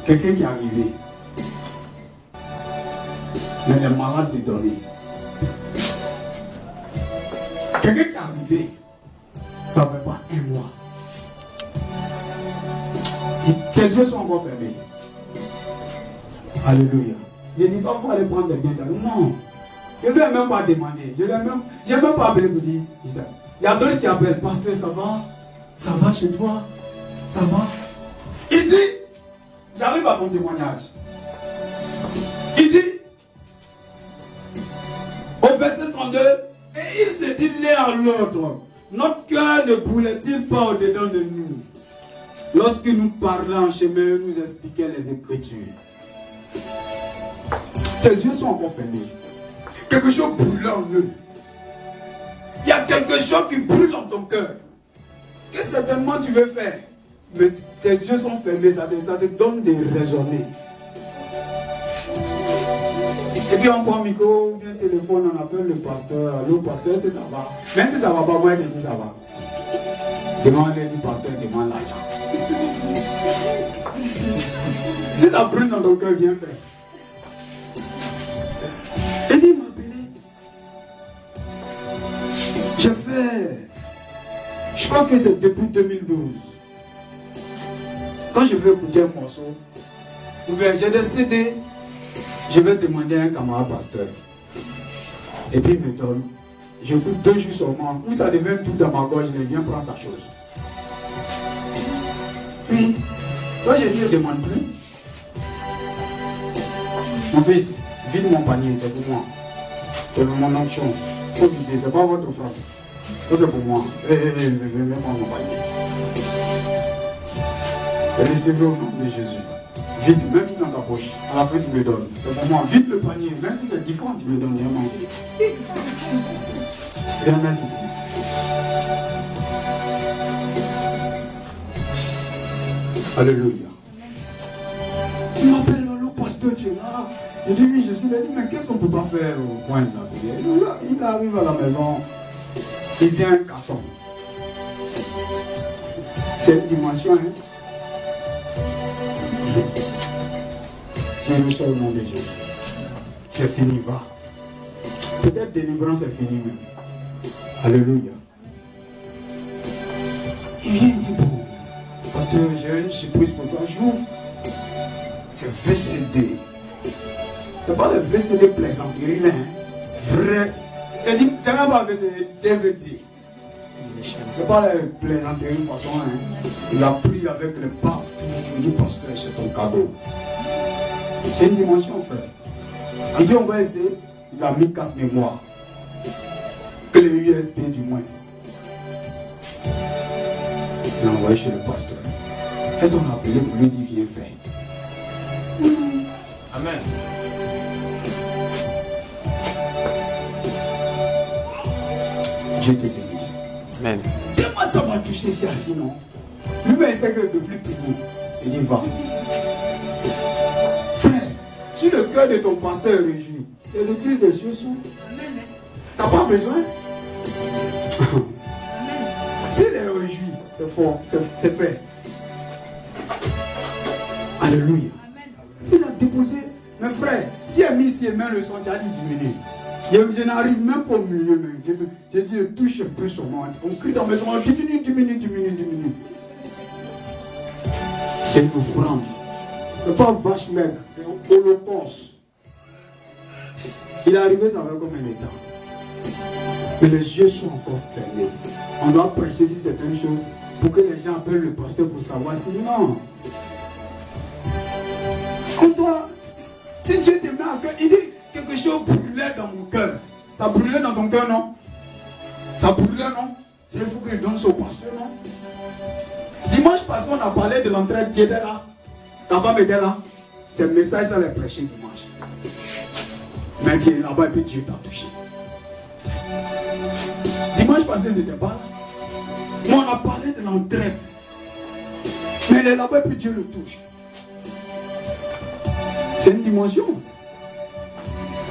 Quelqu'un qui est arrivé. Mais il est malade de dormir. Quelqu'un qui est arrivé. Ça ne fait pas un mois. Tes yeux sont encore fermés. Alléluia. Je ne dis pas qu'il faut aller prendre des biens. Non. Je ne vais même pas demander. Je n'ai même pas appelé pour dire. Il y a d'autres qui appellent. Pasteur, ça va? Ça va chez toi? Ça va? Il dit, j'arrive à ton témoignage. Il dit, au verset 32, et il se dit l'un à l'autre, notre cœur ne brûlait-il pas au-dedans de nous lorsque nous parlions en chemin, nous expliquions les Écritures. Tes yeux sont encore fermés. Quelque chose brûle en eux. Il y a quelque chose qui brûle dans ton cœur. Que certainement tu veux faire. Mais tes yeux sont fermés, ça te donne de raisonner. Et puis on prend le micro, bien téléphone, on appelle le pasteur. Allô pasteur, si ça va. Même si ça va pas, moi je dis ça va. Demande-le du pasteur, demande l'argent. Si ça brûle dans ton cœur, viens faire. Et il m'a appelé. J'ai fait, je crois que c'est depuis 2012. Quand je veux écouter un morceau, ou bien j'ai des CD, je vais demander à un camarade pasteur. Et puis il me donne. J'écoute 2 jours seulement. Où ça devient tout dans ma gorge, il vient prendre sa chose. Puis, quand je dis, je ne demande plus. Mon fils, vide mon panier, c'est pour moi. C'est mon action. Faut vider, c'est pas votre frère. C'est pour moi. Viens prendre mon panier. Recevez au nom de Jésus. Vide, même dans ta poche. À la fin, tu me donnes. C'est pour moi. Vide le panier. Même si c'est différent, tu me donnes. Viens manger. Viens mettre ici. Alléluia. Il m'appelle le pasteur, tu es là. Je dis oui, je suis là. Il dit, mais qu'est-ce qu'on ne peut pas faire au coin de la prière? Il arrive à la maison. Il vient un carton. C'est une dimension, hein. C'est le seul nom de Jésus. C'est fini, va. Peut-être délivrance est finie même. Alléluia. Il vient, il dit, bon, pasteur, j'ai une surprise pour toi. J'ouvre. C'est VCD. C'est pas le VCD plaisanterie, là. Hein. Vrai. Il dit, c'est même pas VCD, DVD. C'est pas la plaisanterie de façon, hein. Il a pris avec le paf. Il dit, pasteur, c'est ton cadeau. C'est une dimension, frère. Il dit, on va essayer. Il a mis 4 mémoires. Clé USB du moins. Il l'a envoyé chez le pasteur. Qu'est-ce qu'on a appelé pour lui dire, viens faire. Amen. Dieu te bénisse. Amen. Tellement ça m'a touché ici, sinon. Lui-même, il sait que de plus payer. Il dit, va. Frère, si le cœur de ton pasteur est réjoui, les églises des cieux sont. T'as pas besoin. S'il est réjoui, c'est fort, c'est fait. Alléluia. Il a déposé. Mes frères, si elle a mis ses mains le sang, tu as dit diminuer. Je n'arrive même pas au milieu. Même. J'ai dit, je touche un peu sur moi. On crie dans mes oreilles, diminue. C'est une offrande. C'est pas vache maigre, c'est un holocauste. Il est arrivé, ça fait combien de temps? Mais les yeux sont encore fermés. On doit prêcher si c'est une chose pour que les gens appellent le pasteur pour savoir si non. On doit. Si Dieu te met à cœur, il dit quelque chose brûlait dans mon cœur. Ça brûlait dans ton cœur, non? Ça brûlait, non? C'est il faut que je donne ça au pasteur, non? Dimanche passé, on a parlé de l'entraide. Tu étais là. Ta femme était là. C'est le message, ça l'a prêché dimanche. Mais tu es là-bas et puis Dieu t'a touché. Dimanche passé, c'était pas là. Mais on a parlé de l'entraide. Mais il est là-bas et puis Dieu le touche. C'est une dimension.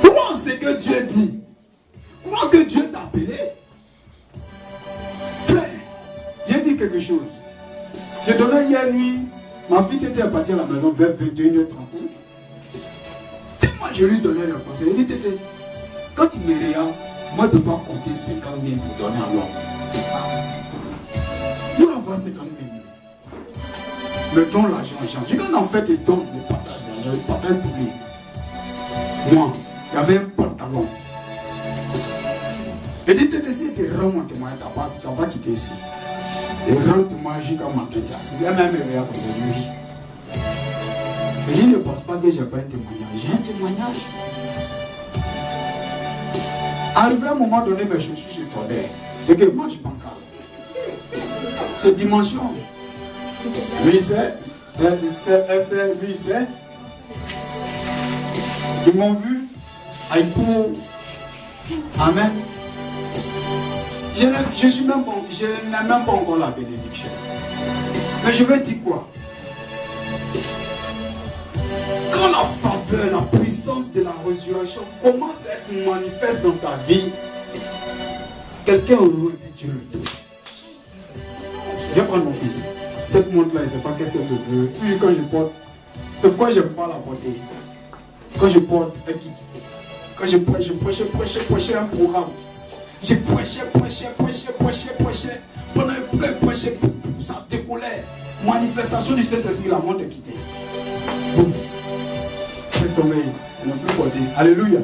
Comment c'est que Dieu dit? Comment que Dieu t'a appelé? Frère, j'ai dit quelque chose. J'ai donné hier nuit, ma fille qui était partie à la maison vers 21h35. Tellement je lui donnais le conseil. Il dit, Tété, quand tu me regardes, moi je ne peux pas compter 50 000 pour donner à l'homme. Nous on va 50 000. me donne l'argent aux gens. Je dis, quand en fait, ils donnent, je partage l'argent, je partage pour lui. Moi, il y avait un pantalon. Et dit, si tu rends mon témoignage, tu ne vas pas quitter ici. Et rends témoignage jusqu'à ma chrétien. Il y a même un pour lui. Et il ne pense pas que je n'ai pas un témoignage. J'ai un témoignage. Arrivé à un moment donné, mes chaussures se tordaient. C'est que moi, je bancal. C'est dimension. Lui, c'est. Lui, c'est. Ils m'ont vu. Aïkou. Amen. Je n'ai même pas encore la bénédiction. Mais je veux dire quoi? Quand la faveur, la puissance de la résurrection commence à être manifeste dans ta vie, quelqu'un aurait dit Dieu le dit. Je vais prendre mon fils. Cette montre-là, je ne sais pas qu'est-ce qu'elle veut. Puis quand je porte, c'est pourquoi je n'aime pas la porter. Quand je porte, elle quitte. Quand je prêchais un programme. Je prêchais. Pendant que je prêchais, ça décollait. Manifestation du Saint-Esprit, la montre est quittée. Boum. C'est tombé. Elle n'a plus porté. Alléluia.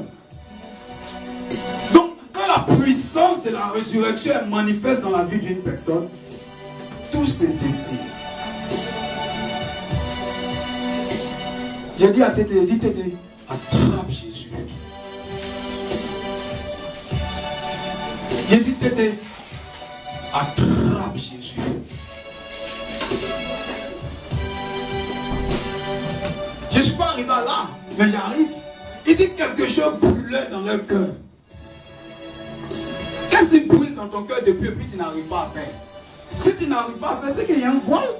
Donc, quand la puissance de la résurrection est manifeste dans la vie d'une personne, tout se décide. J'ai dit à Tété, attrape Jésus. J'ai dit Tété, attrape Jésus. Je ne suis pas arrivé là, mais j'arrive. Il dit quelque chose brûlait dans leur cœur. Qu'est-ce qui brûle dans ton cœur depuis et puis tu n'arrives pas à faire? Si tu n'arrives pas à faire, c'est qu'il y a un voile.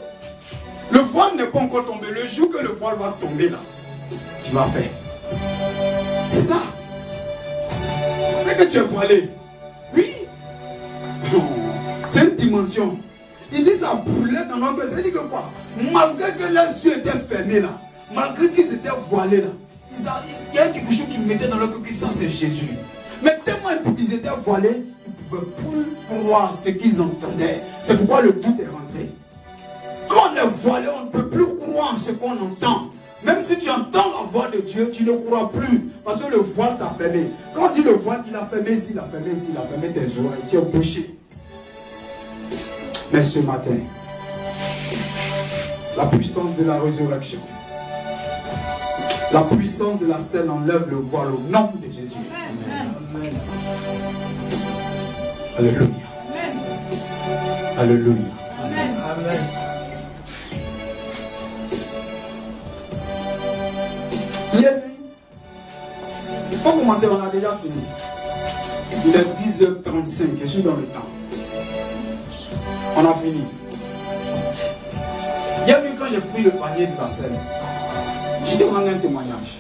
Le voile n'est pas encore tombé. Le jour que le voile va tomber là, tu vas faire. C'est ça. C'est que tu es voilé. Oui. C'est une dimension. Il dit ça brûlait dans leur cœur. Ça dit que quoi? Malgré que leurs yeux étaient fermés là, malgré qu'ils étaient voilés là, il y a quelque chose qui mettait dans leur cœur qui ça c'est Jésus. Mais tellement ils étaient voilés, ils ne pouvaient plus croire ce qu'ils entendaient. C'est pourquoi le doute est rentré. Quand on est voilé, on ne peut plus croire ce qu'on entend. Même si tu entends la voix de Dieu, tu ne crois plus. Parce que le voile t'a fermé. Quand on dit le voile, il a fermé ici, il a fermé ici, il a fermé tes oreilles, tu es bouché. Mais ce matin, la puissance de la résurrection, la puissance de la scène enlève le voile au nom de Jésus. Amen. Alléluia. Amen. Alléluia. Amen. Amen. Il faut commencer, on a déjà fini. Il est 10h35, je suis dans le temps. On a fini. Hier, quand j'ai pris le panier de la scène, je t'ai rendu un témoignage.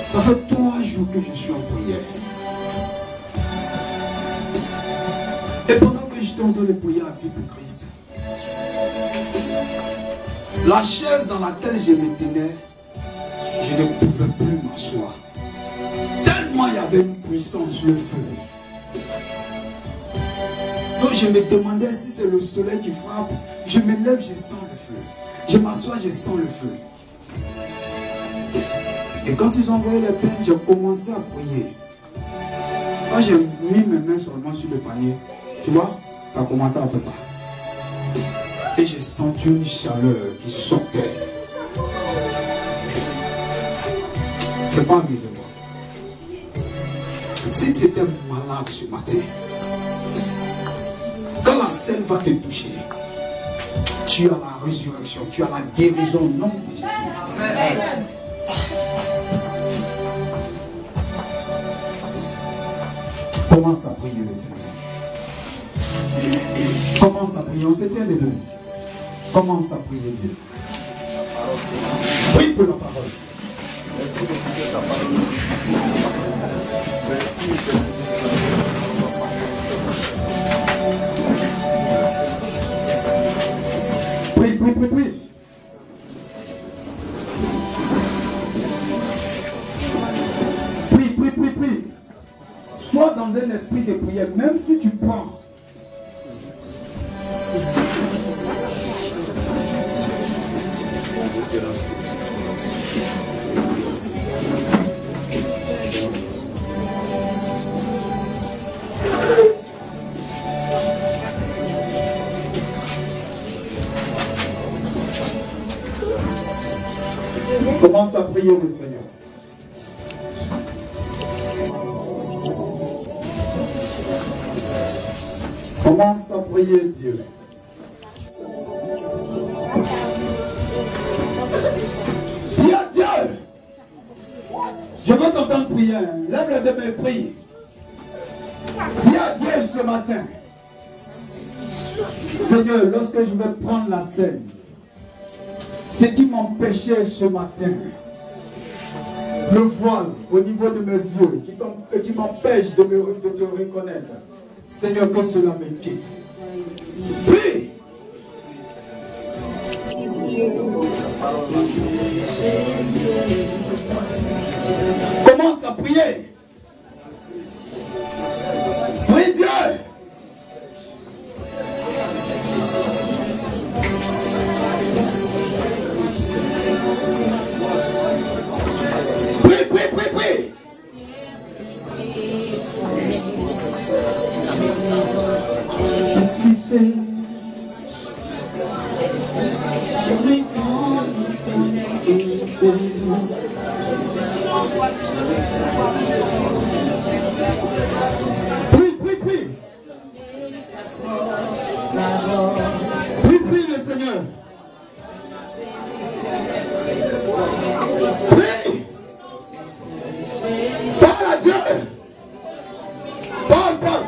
Ça fait 3 jours que je suis en prière. Et pendant que j'étais en train de prier à vie pour Christ, la chaise dans laquelle je me tenais, je ne pouvais plus m'asseoir. Tellement il y avait une puissance, le feu. Donc je me demandais si c'est le soleil qui frappe. Je me lève, je sens le feu. Je m'assois, je sens le feu. Et quand ils ont envoyé les pains, j'ai commencé à prier. Quand j'ai mis mes mains seulement sur le panier, tu vois, ça a commencé à faire ça. Et j'ai senti une chaleur qui sortait. C'est pas mieux de moi. Si tu étais malade ce matin, quand la scène va te toucher, tu as la résurrection, tu as la guérison au nom de Jésus. Amen. Commence à prier le Seigneur. Commence à prier. On se tient les deux. Commence à prier Dieu. Prie pour la parole. Merci de ta parole. Merci. Prie. Prie. Sois dans un esprit de prière, même si tu penses. Commence à prier le Seigneur. Commence à prier Dieu. Dis à Dieu. Je veux t'entendre prier. Lève les deux mains et prie. Dis à Dieu ce matin. Seigneur, lorsque je vais prendre la scène, ce qui m'empêchait ce matin, le voile au niveau de mes yeux, qui m'empêche de te reconnaître, Seigneur, que cela me quitte. Prie. Commence à prier. Prie Dieu. Prie, prie, prie, prie. Prie, prie, prie. Prie, prie le Seigneur. Prie. Parle à Dieu. Parle, parle.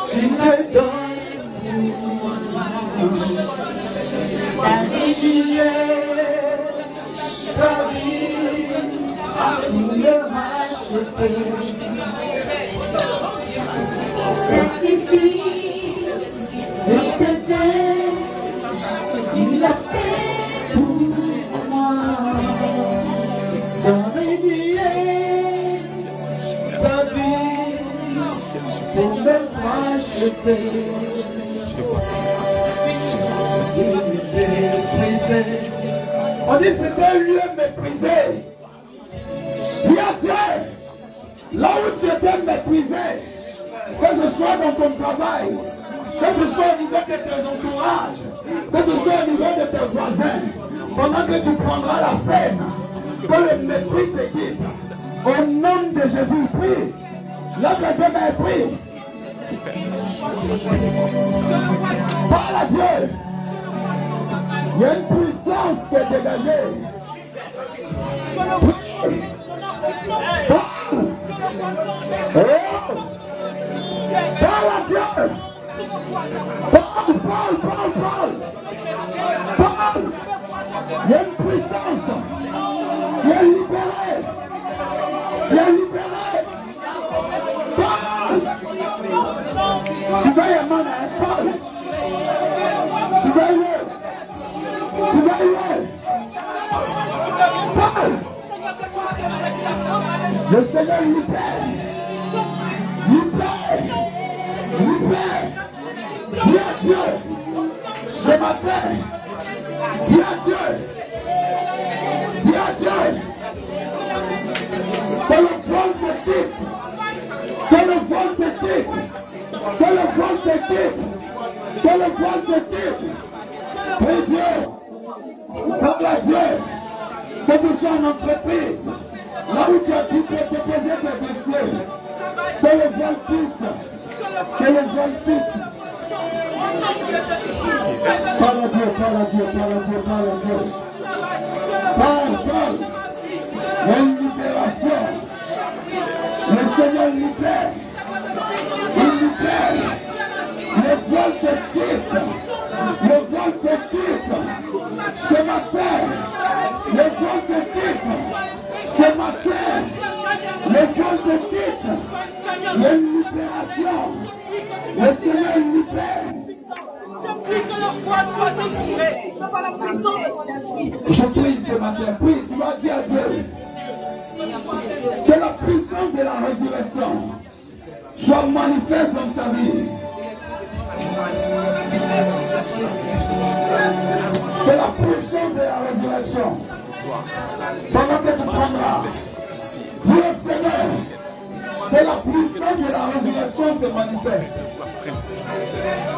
Tu me donnes la régulière, ta vie, à tout le racheter. Sacrifie de ta terre, tu l'as fait pour moi. La régulière, ta vie, pour me racheter. On dit c'est un lieu méprisé. Si à Dieu, là où tu étais méprisé, que ce soit dans ton travail, que ce soit au niveau de tes entourages, que ce soit au niveau de tes voisins, pendant que tu prendras la scène, que le mépris te quitte. Au nom de Jésus, prie. Lève les deux mains et prie. Parle à Dieu. Il y a une puissance qui est dégagée. Parle à Dieu. Parle, parle, parle, parle. Parle. Il y a une puissance. Il y a libéré. Il y a libéré. Parle. Tu vas y aller, parle. Tu vas y aller. Tu vas y aller. Parle. Le Seigneur libère. Libère. Libère. Dis à Dieu. Ce matin. Dis à Dieu. Dis à Dieu. Que le vol te quitte. Que le vol te quitte. Que le vol te quitte. Que le vol te quitte. Prie Dieu. Parle à Dieu. Que ce soit en entreprise. Là où tu as pu te déposer tes dossiers. Que le vol quitte. Que le vol quitte. Parle à Dieu, parle à Dieu, parle à Dieu, parle à Dieu. Parle, parle. Il y a une libération. Le Seigneur libère. Il libère. Le vol te quitte. Le vol te quitte. Ce matin, le vol te quitte. Ce matin, le vol te quitte. Il y a une libération. Le Seigneur libère. Je prie ce matin, prie, tu vas dire à Dieu que la puissance de la résurrection soit manifeste dans ta vie. C'est la puissance de la résurrection. Pendant que tu prendras, Dieu Seigneur, c'est la puissance de la résurrection se manifeste.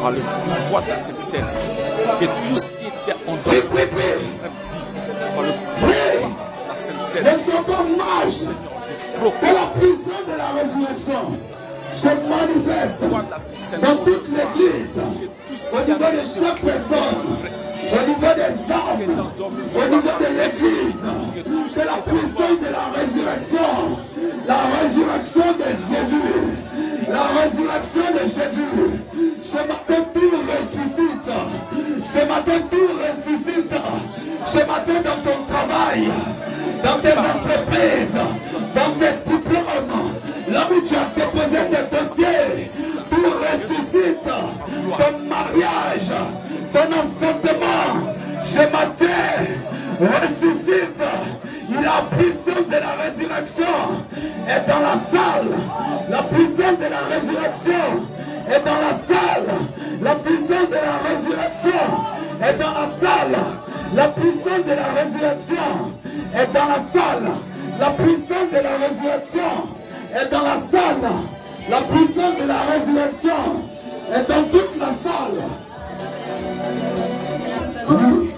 Par le pouvoir de cette scène, que tout ce qui était en dehors par le pouvoir de cette scène, le sauvage de la puissance de la résurrection se manifeste dans toute l'église, au niveau de chaque personne, au niveau des hommes, au niveau de l'église. C'est la puissance de la résurrection de Jésus, la résurrection de Jésus. Ce matin, tout ressuscite. Ce matin, tout ressuscite. Ce matin, dans ton travail, dans tes entreprises, dans tes diplômes, là où tu as déposé tes dossiers, tout ressuscite. Ton mariage, ton enfantement, ce matin, ressuscite. La puissance de la résurrection est dans la salle. La puissance de la résurrection est dans la salle. La puissance de la résurrection est dans la salle. La puissance de la résurrection est dans la salle. La puissance de la résurrection est dans la salle. La puissance de la résurrection est dans toute la salle. Oui.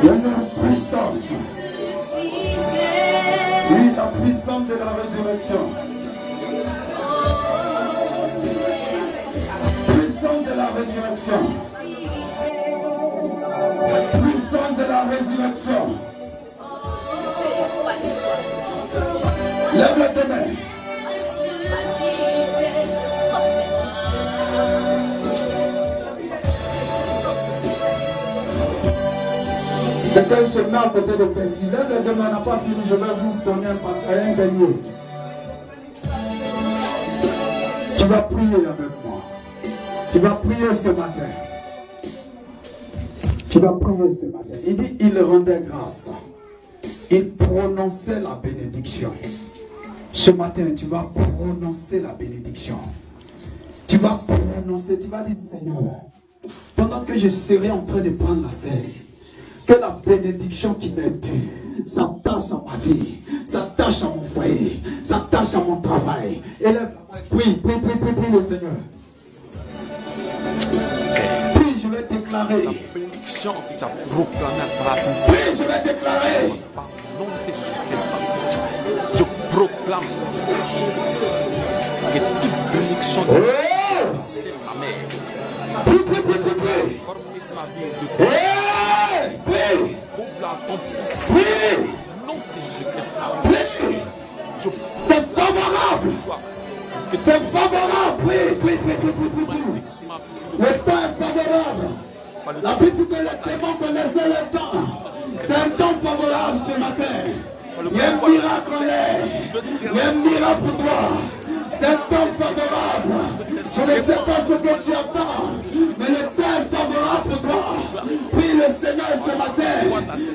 Il y a une puissance. Oui, la puissance de la résurrection. Puissance de la résurrection. Puissance de la résurrection. Lève les deux mains. Quelqu'un se met à côté de Pesky. Lève les deux mains, n'a pas fini, je vais vous donner un gagné. Tu vas prier avec moi. Tu vas prier ce matin. Tu vas prier ce matin. Il dit, il rendait grâce. Il prononçait la bénédiction. Ce matin, tu vas prononcer la bénédiction. Tu vas prononcer, tu vas dire, Seigneur, pendant que je serai en train de prendre la scène, que la bénédiction qui m'est due s'attache à ma vie, s'attache à mon foyer, s'attache à mon travail. Élève la main, prie le Seigneur. Puis je vais déclarer. la bénédiction que tu as proclamée par la Puis je vais déclarer. par le nom de Jésus-Christ. Je proclame que toute bénédiction de c'est ma mère. Prie. Formise ma vie de Prie. couvre ton puissance. Prie. Au nom de Jésus-Christ. Prie. Je C'est favorable. C'est favorable. Prie. Le temps est favorable. La Bible dit que les démons connaissaient le temps. C'est un temps favorable ce matin. Il y a un miracle en l'air. Il y a un miracle pour toi. C'est un temps favorable. Je ne sais pas ce que tu attends, mais le temps est favorable pour toi. Prie le Seigneur ce matin.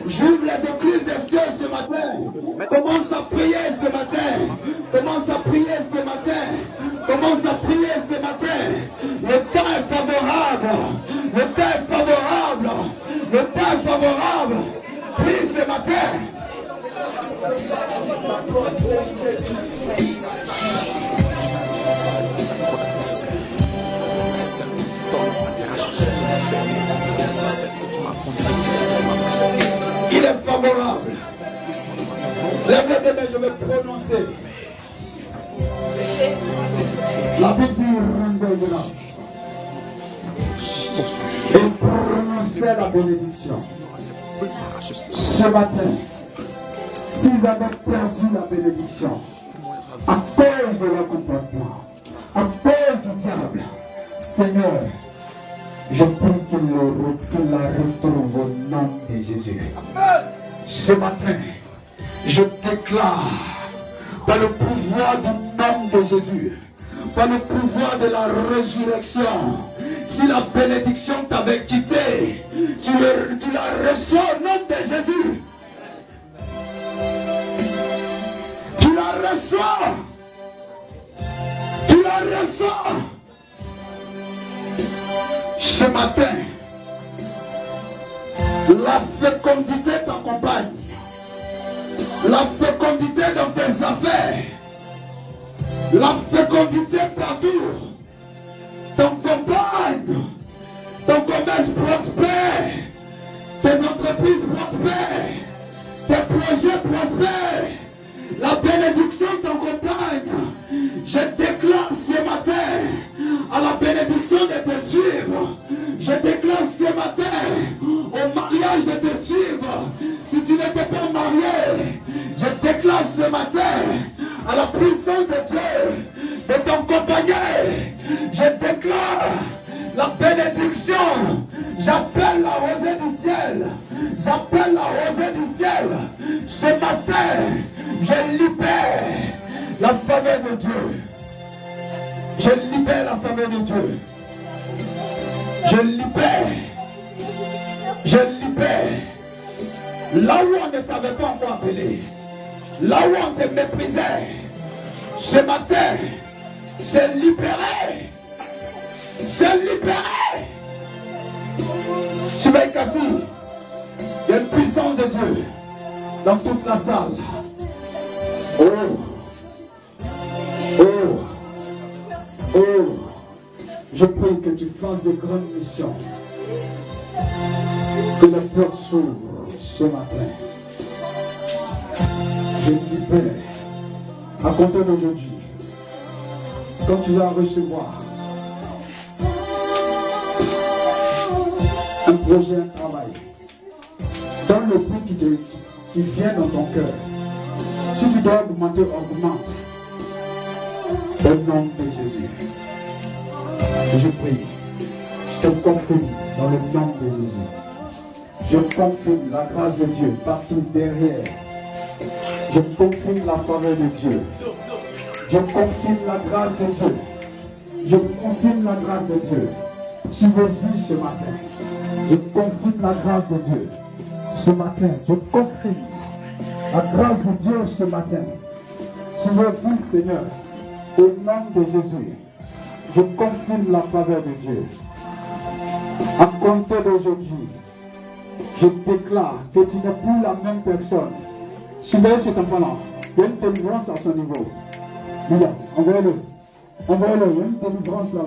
J'ouvre les églises des cieux ce matin. Commence à prier ce matin. Commence à prier ce matin. Commence à prier ce matin. Le temps est favorable. Le temps est favorable. Le temps est favorable. Prie ce matin. Il est favorable. Lève les mains, je vais prononcer. La Bible dit rendez grâce. Et prononcer la bénédiction. Ce matin, s'ils avaient perdu la bénédiction, à cause de leur comportement, à cause du diable, Seigneur, je prie qu'il la retrouve au nom de Jésus. Ce matin, je déclare par le pouvoir du nom de Jésus, par le pouvoir de la résurrection, si la bénédiction t'avait quitté, tu la reçois au nom de Jésus. Tu la reçois. Tu la reçois. La fécondité t'accompagne. La fécondité dans tes affaires. La fécondité partout. T'accompagne. Ton commerce prospère. Tes entreprises prospèrent. Tes projets prospèrent. La bénédiction t'accompagne. Je déclare ce matin à la bénédiction de te suivre. Je déclare ce matin au mariage de te suivre. Si tu n'étais pas marié, je déclare ce matin à la puissance de Dieu de t'accompagner. Je déclare la bénédiction. J'appelle la rosée du ciel. J'appelle la rosée du ciel. Ce matin, je libère la faveur de Dieu. Je libère la faveur de Dieu. Je libère. Je libère. Là où on ne t'avait pas encore appelé. Là où on te méprisait. Ce matin, j'ai libéré. J'ai libéré. Tu vas y casser. Il y a une puissance de Dieu dans toute la salle. Oh. Oh. Oh. Je prie que tu fasses de grandes missions. Que la porte s'ouvre ce matin. Je libère. À compter d'aujourd'hui, quand tu vas recevoir un projet, un travail, dans le prix qui vient dans ton cœur, si tu dois augmenter, augmente. Au nom de Jésus. Et je prie, je te confirme dans le nom de Jésus. Je confirme la grâce de Dieu partout derrière. Je confirme la faveur de Dieu. Je confirme la grâce de Dieu. Je confirme la grâce de Dieu. Tu veux vivre ce matin. Je confirme la grâce de Dieu. Ce matin, je confirme la grâce de Dieu ce matin. Tu veux vivre, Seigneur. Au nom de Jésus, je confirme la faveur de Dieu. À compter d'aujourd'hui, je déclare que tu n'es plus la même personne. Surveillez cet enfant-là. Il y a une délivrance à son niveau. Là, envoyez-le. Envoyez-le. Il y a une délivrance là.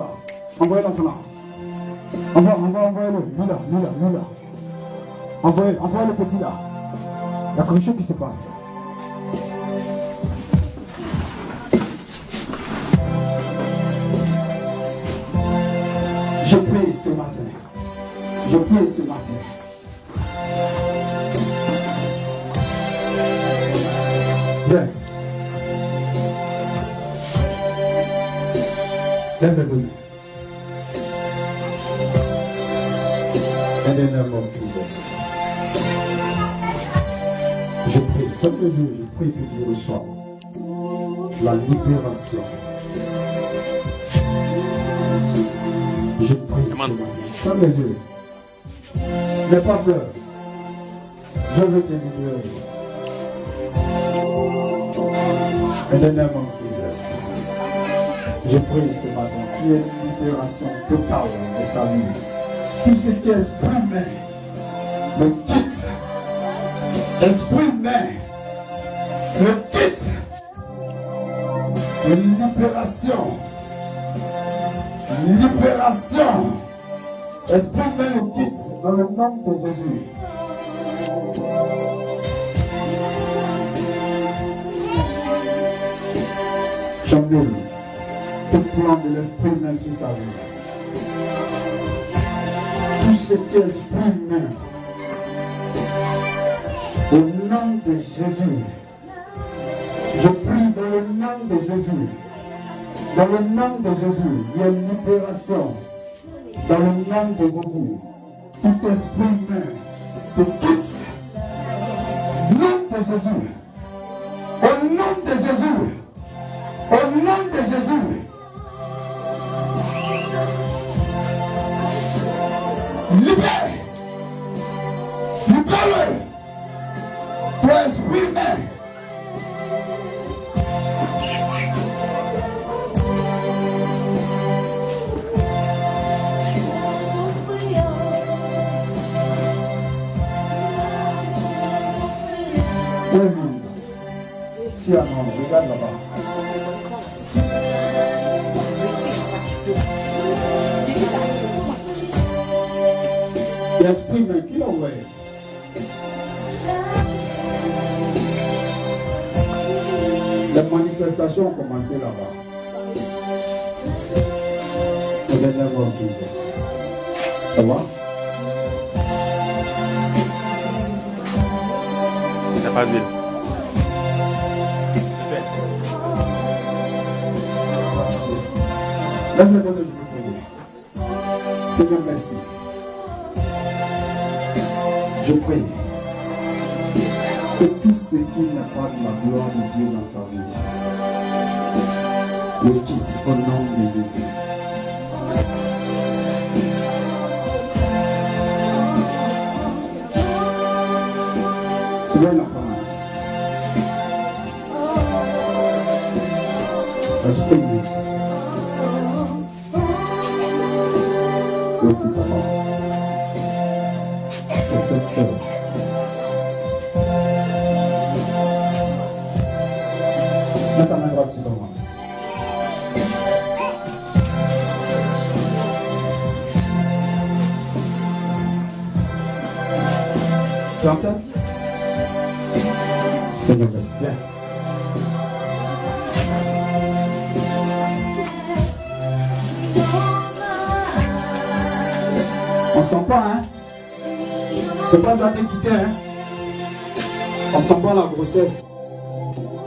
Envoyez l'enfant là. Envoyez-le. Lui là. Envoyez le petit là. Il y a quelque chose qui se passe. Je prie ce matin. Je prie ce matin. Viens. Lève-le. In the name of Jesus. Je prie, comme Dieu, je prie que tu reçois la libération. Je prie ce matin. Ferme les yeux. N'aie pas peur. Je veux te libérer. In the name of Jesus. Je prie ce matin. Tu es une libération totale de sa vie. Tout ce qui est esprit humain me quitte. Esprit humain me quitte. Une libération. Libération. Esprit humain me quitte dans le nom de Jésus. J'annule tout plan de l'esprit humain sur sa vie. Tout ce qui est esprit humain, au nom de Jésus, je prie dans le nom de Jésus, dans le nom de Jésus, il y a une libération, dans le nom de Jésus, tout esprit humain se quitte, au nom de Jésus, au nom de Jésus, au nom de Jésus. Libère! Libère-le! Toi, esprit humain! Si, non, regarde là-bas. L'esprit vaincu, ouais. Les manifestations ont commencé là-bas. C'est le dernier mot. Ça va? Il n'y a pas d'huile. Lève-le, je veux prier. Seigneur, merci. Je prie que tout ce qui n'a pas de la gloire de Dieu dans sa vie le quitte au nom de Jésus. Tu vois la parole. Esprit. Merci papa. C'est cette chose. Mets ta main droite sur moi. Tu es enceinte? Seigneur, viens. On sent pas, hein? C'est pas ça qui quittait, hein? On sent pas la grossesse.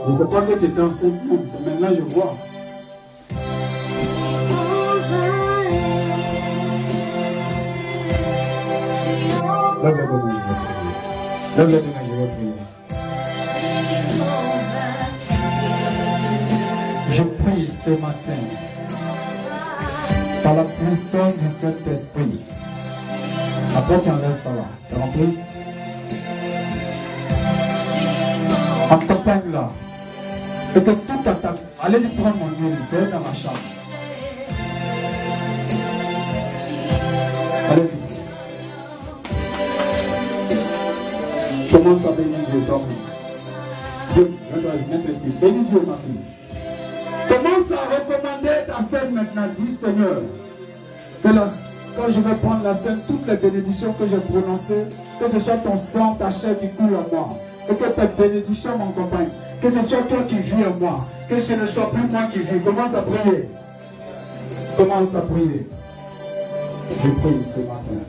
Je ne sais pas que tu étais enceinte, mais maintenant je vois. Lève-le demain, je vais prier. Lève-le demain, je vais prier. Je prie ce matin, par la puissance du Saint-Esprit. Après, tu enlèves ça là. Tu remplis? Accompagne là. Et que tout attaque. Allez-y prendre mon huile, c'est dans ma chambre. Allez vite. Commence à bénir Dieu, toi-même. Dieu, ici. Bénis Dieu, ma fille. Commence à recommander ta scène maintenant. Dis Seigneur, que quand je vais prendre la scène, toutes les bénédictions que j'ai prononcées, que ce soit ton sang, ta chair qui coule en moi, et que ta bénédiction m'accompagne, que ce soit toi qui vis en moi, que ce ne soit plus moi qui vis. Commence à prier. Commence à prier. Je prie ce matin.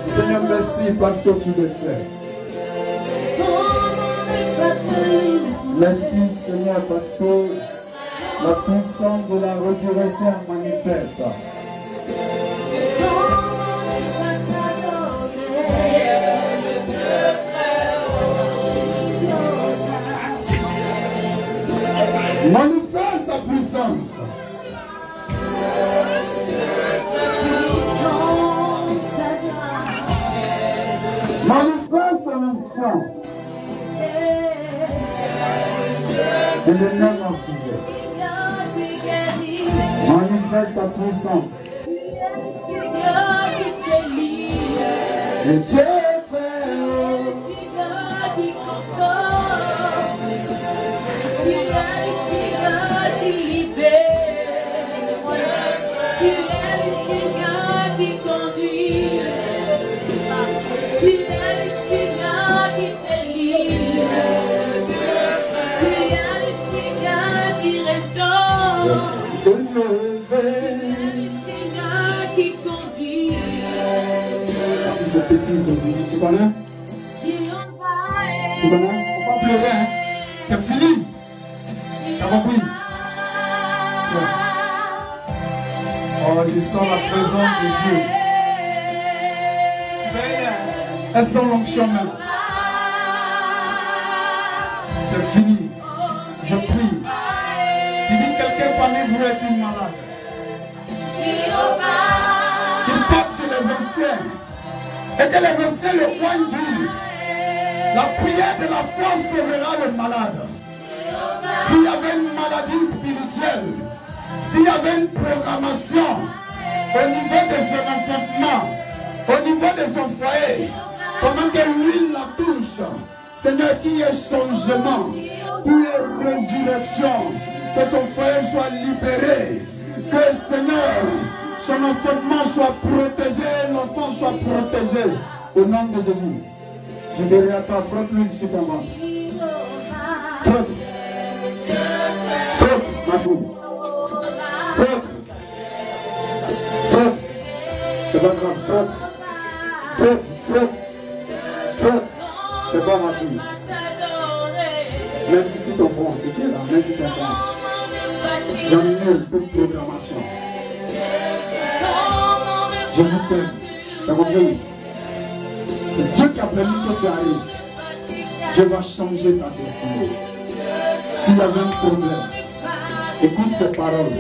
Seigneur, merci parce que tu le fais. Merci Seigneur parce que la puissance de la résurrection manifeste. Manifeste ta puissance. Manifeste ta puissance. In the name of Jesus. Manifeste ta puissance. Et Dieu est très haut. connais? Tu connais? Faut pas pleurer, hein? C'est fini. T'as compris? Oh, je sens la présence de Dieu. Elle sent l'onction même. C'est fini. Je prie. Tu dis quelqu'un parmi vous est une malade. Qu'il tape chez les anciens. Et que les anciens le poignent d'huile. La prière de la foi sauvera le malade. S'il y avait une maladie spirituelle, s'il y avait une programmation au niveau de son enfantement, au niveau de son foyer, pendant que l'huile la touche, Seigneur, qu'il y ait changement, qu'il y ait résurrection, que son foyer soit libéré, que Seigneur, son enfantement soit protégé, l'enfant soit protégé, au nom de Jésus. Je dirai à toi, frotte l'huile sur ton ventre. Frotte. Frotte, ma fille. Frotte. Frotte. C'est pas grave, frotte. Frotte, frotte. Frotte. C'est pas ma fille. Merci sur ton front, c'est qui là? Merci ton front. J'annule toute programmation. Je vous t'aime. T'as compris? C'est Dieu qui a permis que tu arrives. Dieu va changer ta destinée. S'il y avait un problème, écoute ces paroles.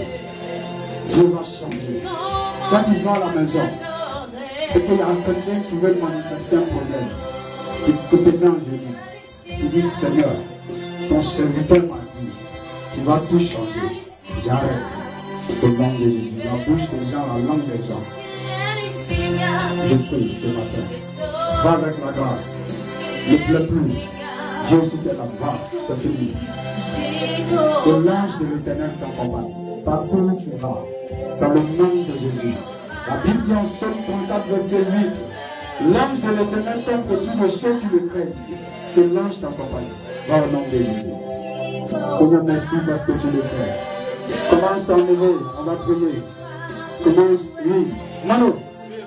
Dieu va changer. Quand tu vas à la maison, c'est qu'il y a quelqu'un qui veut manifester un problème. Tu te mets en genou. Tu dis, Seigneur, ton serviteur m'a dit, tu vas tout changer. J'arrête. Au nom de Jésus. La bouche des gens, la langue des gens. Je prie ce matin. Va avec la grâce. Ne pleure plus. Dieu aussi te la va. C'est fini. Que l'ange de l'Éternel t'accompagne. Partout où tu vas. Dans le nom de Jésus. La Bible dit en Psaume 34, verset 8. L'ange de l'Éternel tombe autour de ceux qui le craignent. Que l'ange t'accompagne. Va au nom de Jésus. Seigneur, merci parce que tu le fais. Commence à enlever. On va prier. Commence. Oui. Mano,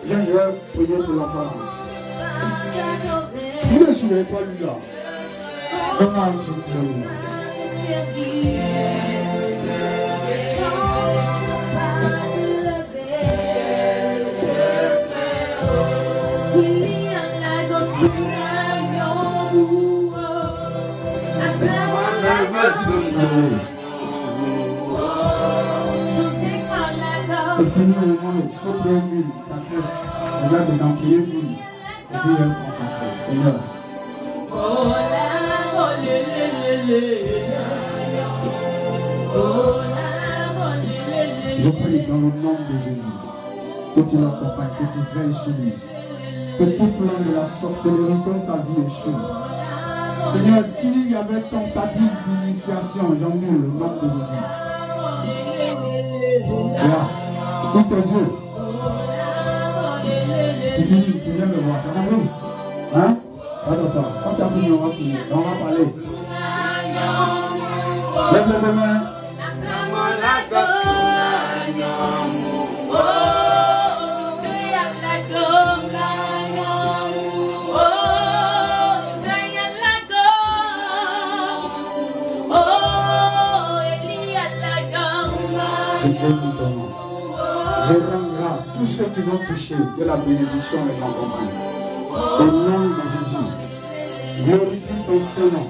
viens prier pour l'enfant. Vous ne suivez pas lui là. Comment je prie? C'est fini le moment, il faut bien lui, ta fesse. Regarde dedans, priez pour lui. Et puis il va concentrer. Seigneur. Je prie dans le nom de Jésus que tu l'accompagnes, que tu veilles sur lui, que tout plan de la sorcellerie dans sa vie échoue. Seigneur, s'il y avait tentative d'initiation, j'annule le nom de Jésus. Là, tous tes yeux. Tu finis, tu viens me voir, t'as compris? Hein? Attention, quand tu as fini, on va finir, on va parler. Lève les mains. Je rends grâce. Tous ceux qui vont toucher, que la bénédiction les accompagne. Au nom de Jésus, glorifie ton Seigneur.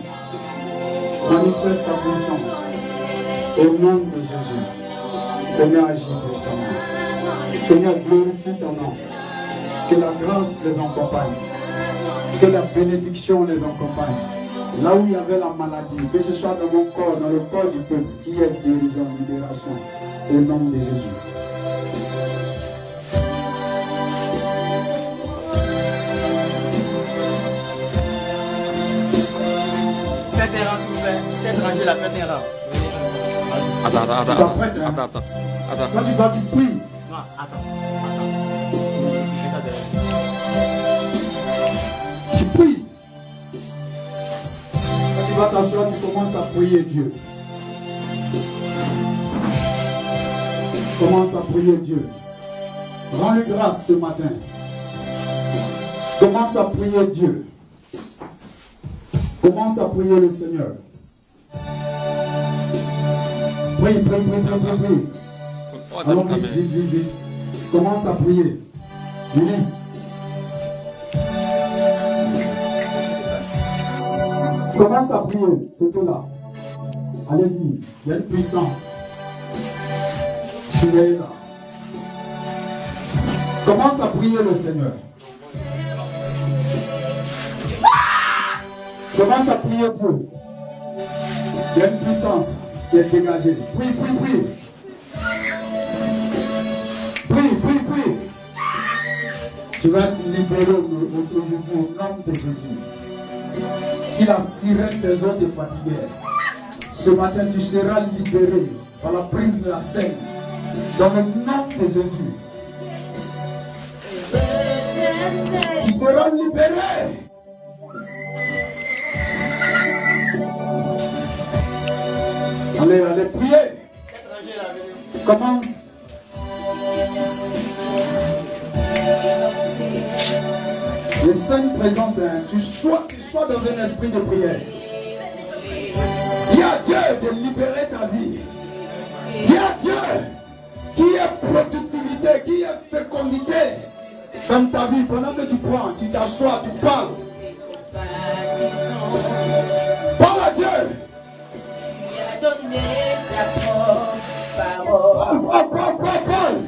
Manifeste ta puissance. Au nom de Jésus, Seigneur, agis puissamment. Seigneur, glorifie ton nom. Que la grâce les accompagne. Que la bénédiction les accompagne. Là où il y avait la maladie, que ce soit dans mon corps, dans le corps du peuple, qui est guérison, libération. Au nom de Jésus. Faites un rang, s'il vous plaît. C'est étranger, la faites un rang. Attends. Quand tu vas, tu pries. Non, attends. Tu pries. Quand tu vas t'asseoir, tu commences à prier Dieu. Commence à prier Dieu. Rends-lui grâce ce matin. Commence à prier Dieu. Commence à prier le Seigneur. Prie. Allons vite. Commence à prier. Viens. Commence à prier, c'est là. Allez-y, il y a une puissance. Je suis là. Commence à prier le Seigneur. Commence à prier Dieu. Il y a une puissance qui est dégagée. Prie. Prie. Tu vas te libérer au nom de Jésus. Si la sirène des eaux te fatiguait, ce matin tu seras libéré par la prise de la scène. Dans le nom de Jésus. Tu seras libéré. Allez, priez. Commence. Les saintes présences, tu sois dans un esprit de prière. Il y a Dieu de libérer ta vie. Il y a Dieu qui est productivité, qui est fécondité dans ta vie. Pendant que tu prends, tu t'assois, tu parles. Parle à Dieu. Parle.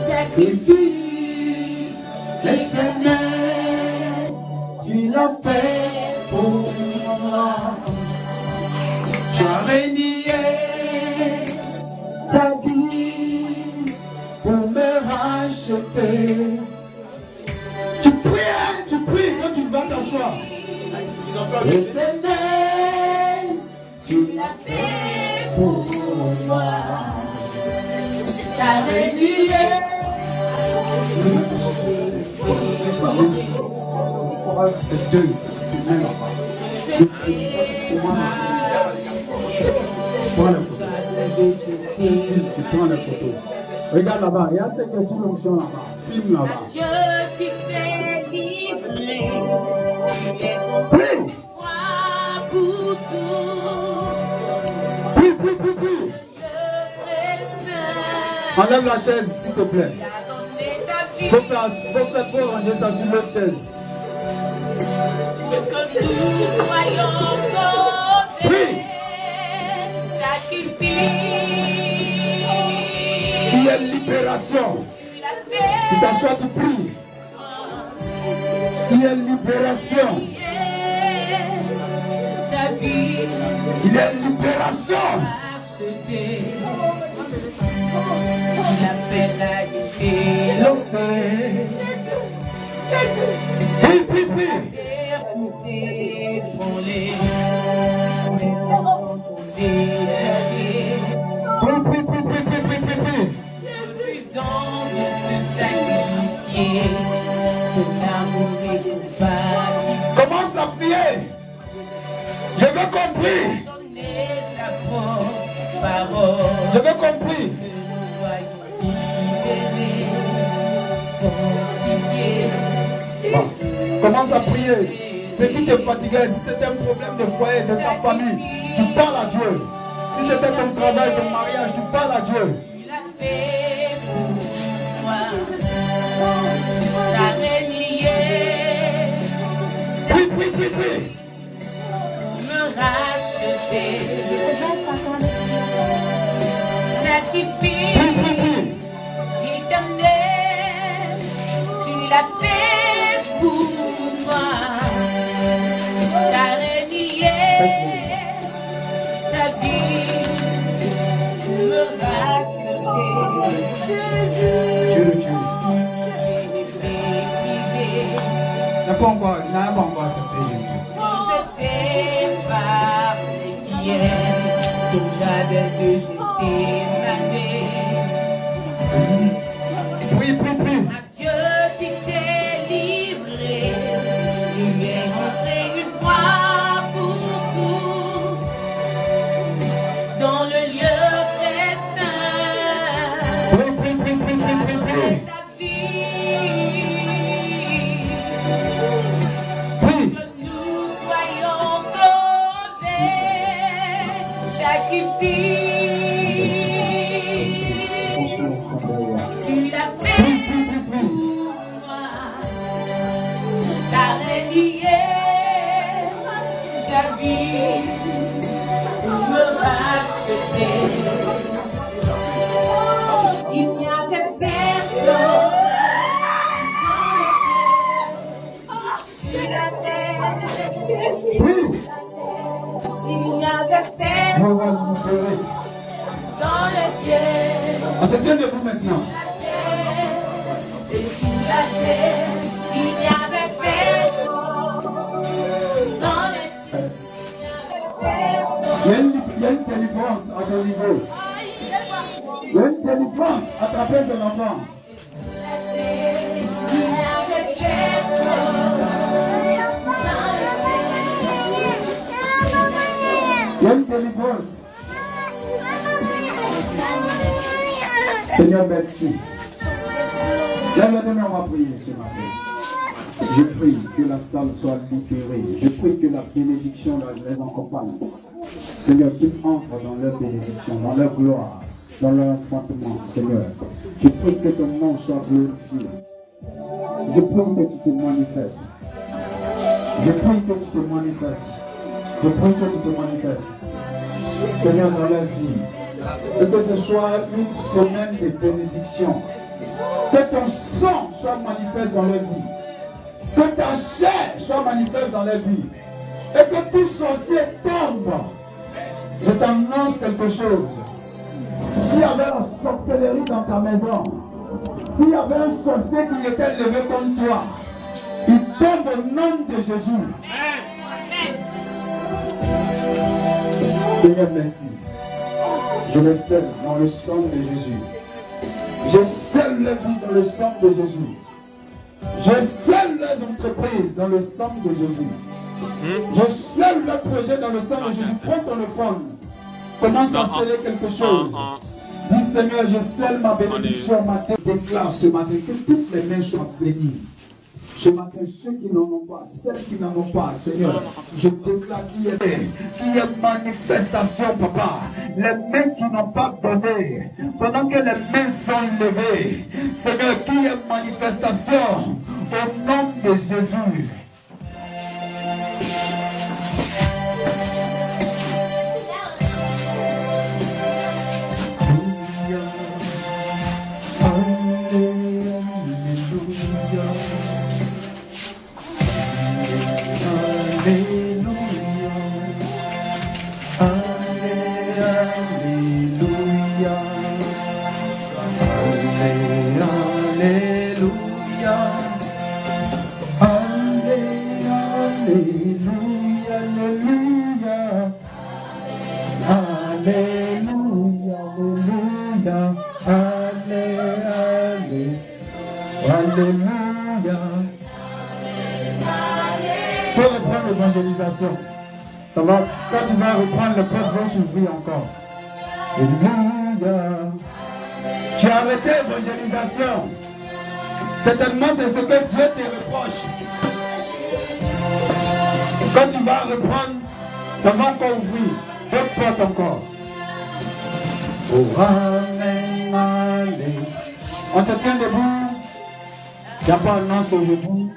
Sacrifice l'éternel, tu l'as fait pour moi. Tu as renié ta vie pour me racheter. Tu pries quand tu vas t'asseoir. L'éternel, tu l'as fait pour moi. Tu as renié. C'est Dieu. Prends la photo. Regarde là-bas, il y a cette question d'onction là-bas. Filme là-bas. Dieu qui s'est livré. Prie. Prie. Enlève la chaise, s'il te plaît. Faut ranger ça sur l'autre chaise. Que nous soyons sauvés. Sacrifice. Il y a libération. Tu t'assois, tu pries. Il y a libération. Il y a libération. Commence à prier. Je veux compris. Je veux compris. Commence à prier. Ce qui te fatiguait, si c'était un problème de foyer, de ta famille, tu parles à Dieu. Si c'était ton travail, ton mariage, tu parles à Dieu. Prie. Me racheter. Sacrifice. Éternel, tu l'as fait pour moi. T'as renié ta vie. Me racheter. N'a pas encore accepté Jésus. J'étais par hier, tout j'avais de jeter ma vie. Prie. À Dieu qui t'est livré, tu es rentré une fois pour tout. On se tient debout maintenant. Il y a une délivrance à ton niveau. Il y a une délivrance. Attrapez son enfant. Il y a une délivrance. Seigneur, merci. Lève la main, on va prier ce matin. Je prie que la salle soit libérée. Je prie que la bénédiction les accompagne. Seigneur, qu'ils entrent dans leur bénédiction, dans leur gloire, dans leur enfantement, Seigneur. Je prie que ton nom soit glorifié. Je prie que tu te manifestes. Je prie que tu te manifestes. Je prie que tu te manifestes. Seigneur, dans leur vie. Et que ce soit une semaine de bénédiction. Que ton sang soit manifeste dans leur vie. Que ta chair soit manifeste dans leur vie. Et que tout sorcier tombe. Je t'annonce quelque chose. S'il y avait la sorcellerie dans ta maison, s'il y avait un sorcier qui était levé contre toi, il tombe au nom de Jésus. Seigneur, merci. Je le scelle dans le sang de Jésus. Je scelle la vie dans le sang de Jésus. Je scelle les entreprises dans le sang de Jésus. Je scelle le projet dans le sang de Jésus. Prends ton téléphone. Commence à sceller quelque chose. Dis Seigneur, je scelle ma bénédiction matin. Déclare ce matin que toutes les mains soient bénies. Ce matin, ceux qui n'en ont pas, celles qui n'en ont pas, Seigneur, je déclare qu'il y ait manifestation, Papa. Les mains qui n'ont pas donné, pendant que les mains sont levées, Seigneur, qu'il y ait manifestation au nom de Jésus. Pour reprendre l'évangélisation, ça va, quand tu vas reprendre, les portes vont s'ouvrir encore. Alléluia. Tu as arrêté l'évangélisation. Certainement, c'est ce que Dieu te reproche. Quand tu vas reprendre, ça va encore ouvrir. D'autres portes encore. Oh, amen, amen. On se tient debout. Il n'y a pas d'annonce aujourd'hui.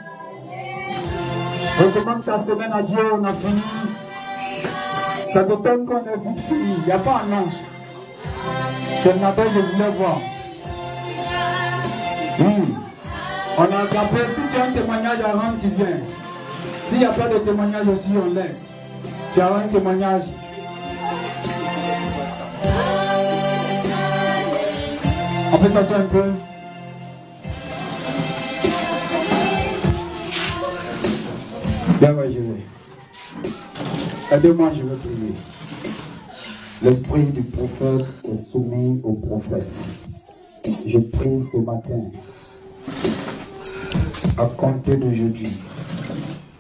Recommande ta semaine à Dieu, on a fini. Ça dépend qu'on est vite fini. Il n'y a pas d'annonce. Ce matin, je voulais voir. On a attrapé. Si tu as un témoignage à rendre, tu viens. S'il n'y a pas de témoignage aussi, on laisse. Tu as un témoignage. On peut s'asseoir un peu. Bien, ouais, je vais. Aidez-moi, je vais prier. L'esprit du prophète est soumis au prophète. Je prie ce matin, à compter d'aujourd'hui,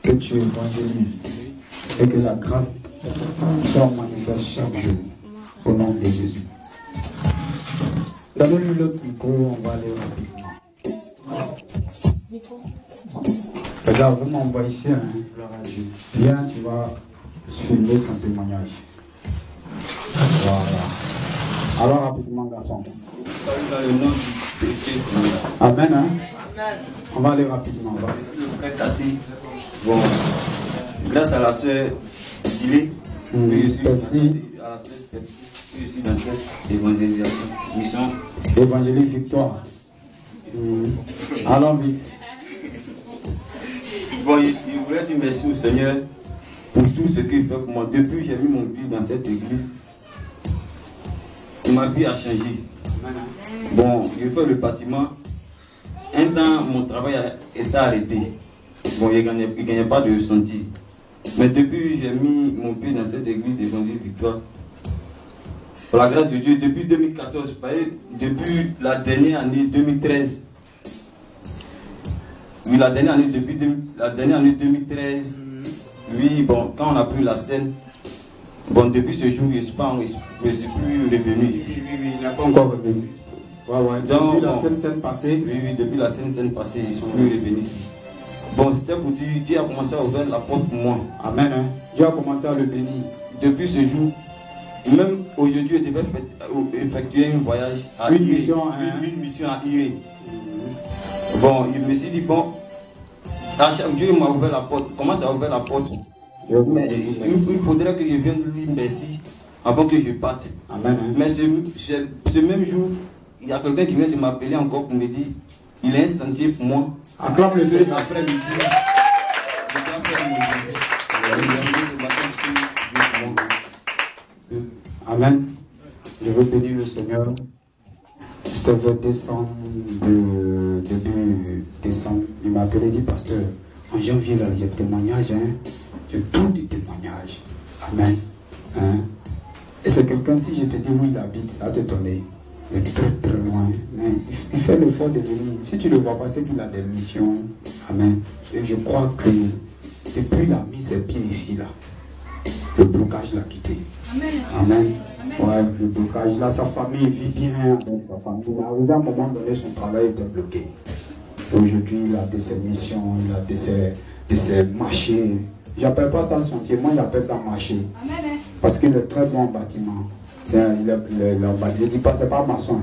que tu évangélises et que la grâce soit manifeste chaque jour, au nom de Jésus. Donnez-nous l'autre micro, on va aller rapidement. Regarde, vous m'envoyez ici, hein. Viens, tu vas filmer son témoignage. Voilà. Alors rapidement, garçon. Amen, hein? On va aller rapidement. Je suis le frère Tassi. Bon, grâce à la soeur Dilé, je suis dans cette évangélisation, mission. Évangélique Victoire. Allons vite. Bon, je voulais dire merci au Seigneur pour tout ce qu'il fait pour moi. Depuis que j'ai mis mon pied dans cette église, ma vie a changé. Bon, je fais le bâtiment. Un temps, mon travail a été arrêté. Bon, il ne gagnait pas de sentier. Mais depuis, j'ai mis mon pied dans cette église évangile Victoire. Pour la grâce de Dieu, depuis 2014, depuis la dernière année 2013. Oui, la dernière année 2013. Oui, bon, quand on a pris la scène, bon, depuis ce jour, je ne suis plus revenu ici. Oui, il n'a pas encore revenu. Ouais, donc, depuis la bon, scène passée. Oui, depuis la scène passée, ils sont plus revenus ici. Bon, c'était pour dire, Dieu a commencé à ouvrir la porte pour moi. Amen. Hein? Dieu a commencé à le bénir. Depuis ce jour, même aujourd'hui, je devais effectuer un voyage à une Iré. Mission, Une mission à Iré. Bon, je me suis dit, bon, à chaque Dieu m'a ouvert la porte. Comment ça a ouvert la porte? Mais il faudrait que je vienne lui dire merci avant que je parte. Amen. Mais ce même jour, il y a quelqu'un qui vient de m'appeler encore pour me dire, il a un sentier pour moi. Acclame le Seigneur. Après-midi, Amen. Je veux bénir le Seigneur. C'était vers décembre, début décembre. Il m'a appelé et dit, pasteur, en janvier, là, il y a témoignage, hein. J'ai tout du témoignage. Amen. Hein? Et c'est quelqu'un, si je te dis où il habite, ça va t'étonner. Il est très très loin. Mais il fait l'effort de venir. Si tu ne le vois pas, c'est qu'il a des missions. Amen. Et je crois que depuis il a mis ses pieds ici, là, le blocage l'a quitté. Amen. Amen. Ouais, le blocage. Là, sa famille vit bien avec sa famille. Il est arrivé à un moment donné, son travail était bloqué. Aujourd'hui, il a de ses missions, il a de ses marchés. Je n'appelle pas ça chantier, moi j'appelle ça marché. Amen. Parce qu'il est très bon en bâtiment. Il ne dit pas, c'est pas maçon.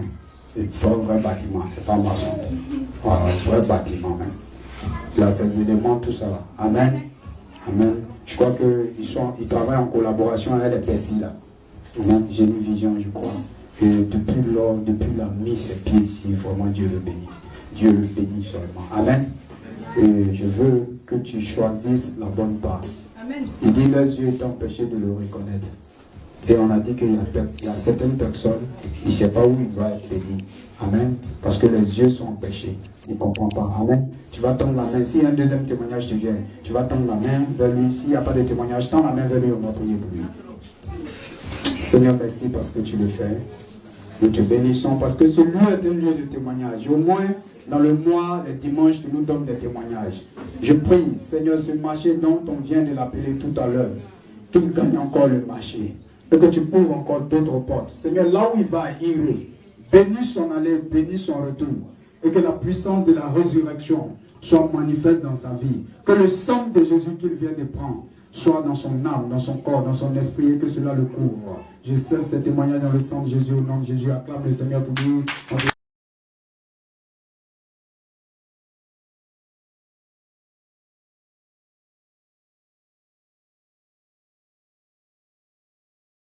Il faut un vrai bâtiment, c'est pas maçon. Voilà, un vrai bâtiment même. Il a ses éléments, tout ça là. Amen. Amen. Je crois qu'ils travaillent en collaboration avec les Persil là. Amen. J'ai une vision, je crois. Et depuis lors, depuis il a mis ses pieds ici, vraiment Dieu le bénisse. Dieu le bénit seulement. Amen. Et je veux que tu choisisses la bonne part. Amen. Il dit, les yeux est empêchés de le reconnaître. Et on a dit qu'il y a certaines personnes, il ne sait pas où il va être béni. Amen. Parce que les yeux sont empêchés. Il ne comprend pas. Amen. Tu vas tendre la main. S'il y a un deuxième témoignage, tu viens. Tu vas tendre la main vers lui. S'il n'y a pas de témoignage, tends la main vers lui, on va prier pour lui. Seigneur, merci parce que tu le fais. Nous te bénissons parce que ce lieu est un lieu de témoignage. Au moins, dans le mois, les dimanches, tu nous donnes des témoignages. Je prie, Seigneur, ce marché dont on vient de l'appeler tout à l'heure, qu'il gagne encore le marché. Et que tu ouvres encore d'autres portes. Seigneur, là où il va, il bénis son aller, bénis son retour. Et que la puissance de la résurrection soit manifeste dans sa vie. Que le sang de Jésus qu'il vient de prendre soit dans son âme, dans son corps, dans son esprit, et que cela le couvre. Je cesse ce témoignage dans le sang de Jésus, au nom de Jésus. Acclame le Seigneur pour nous.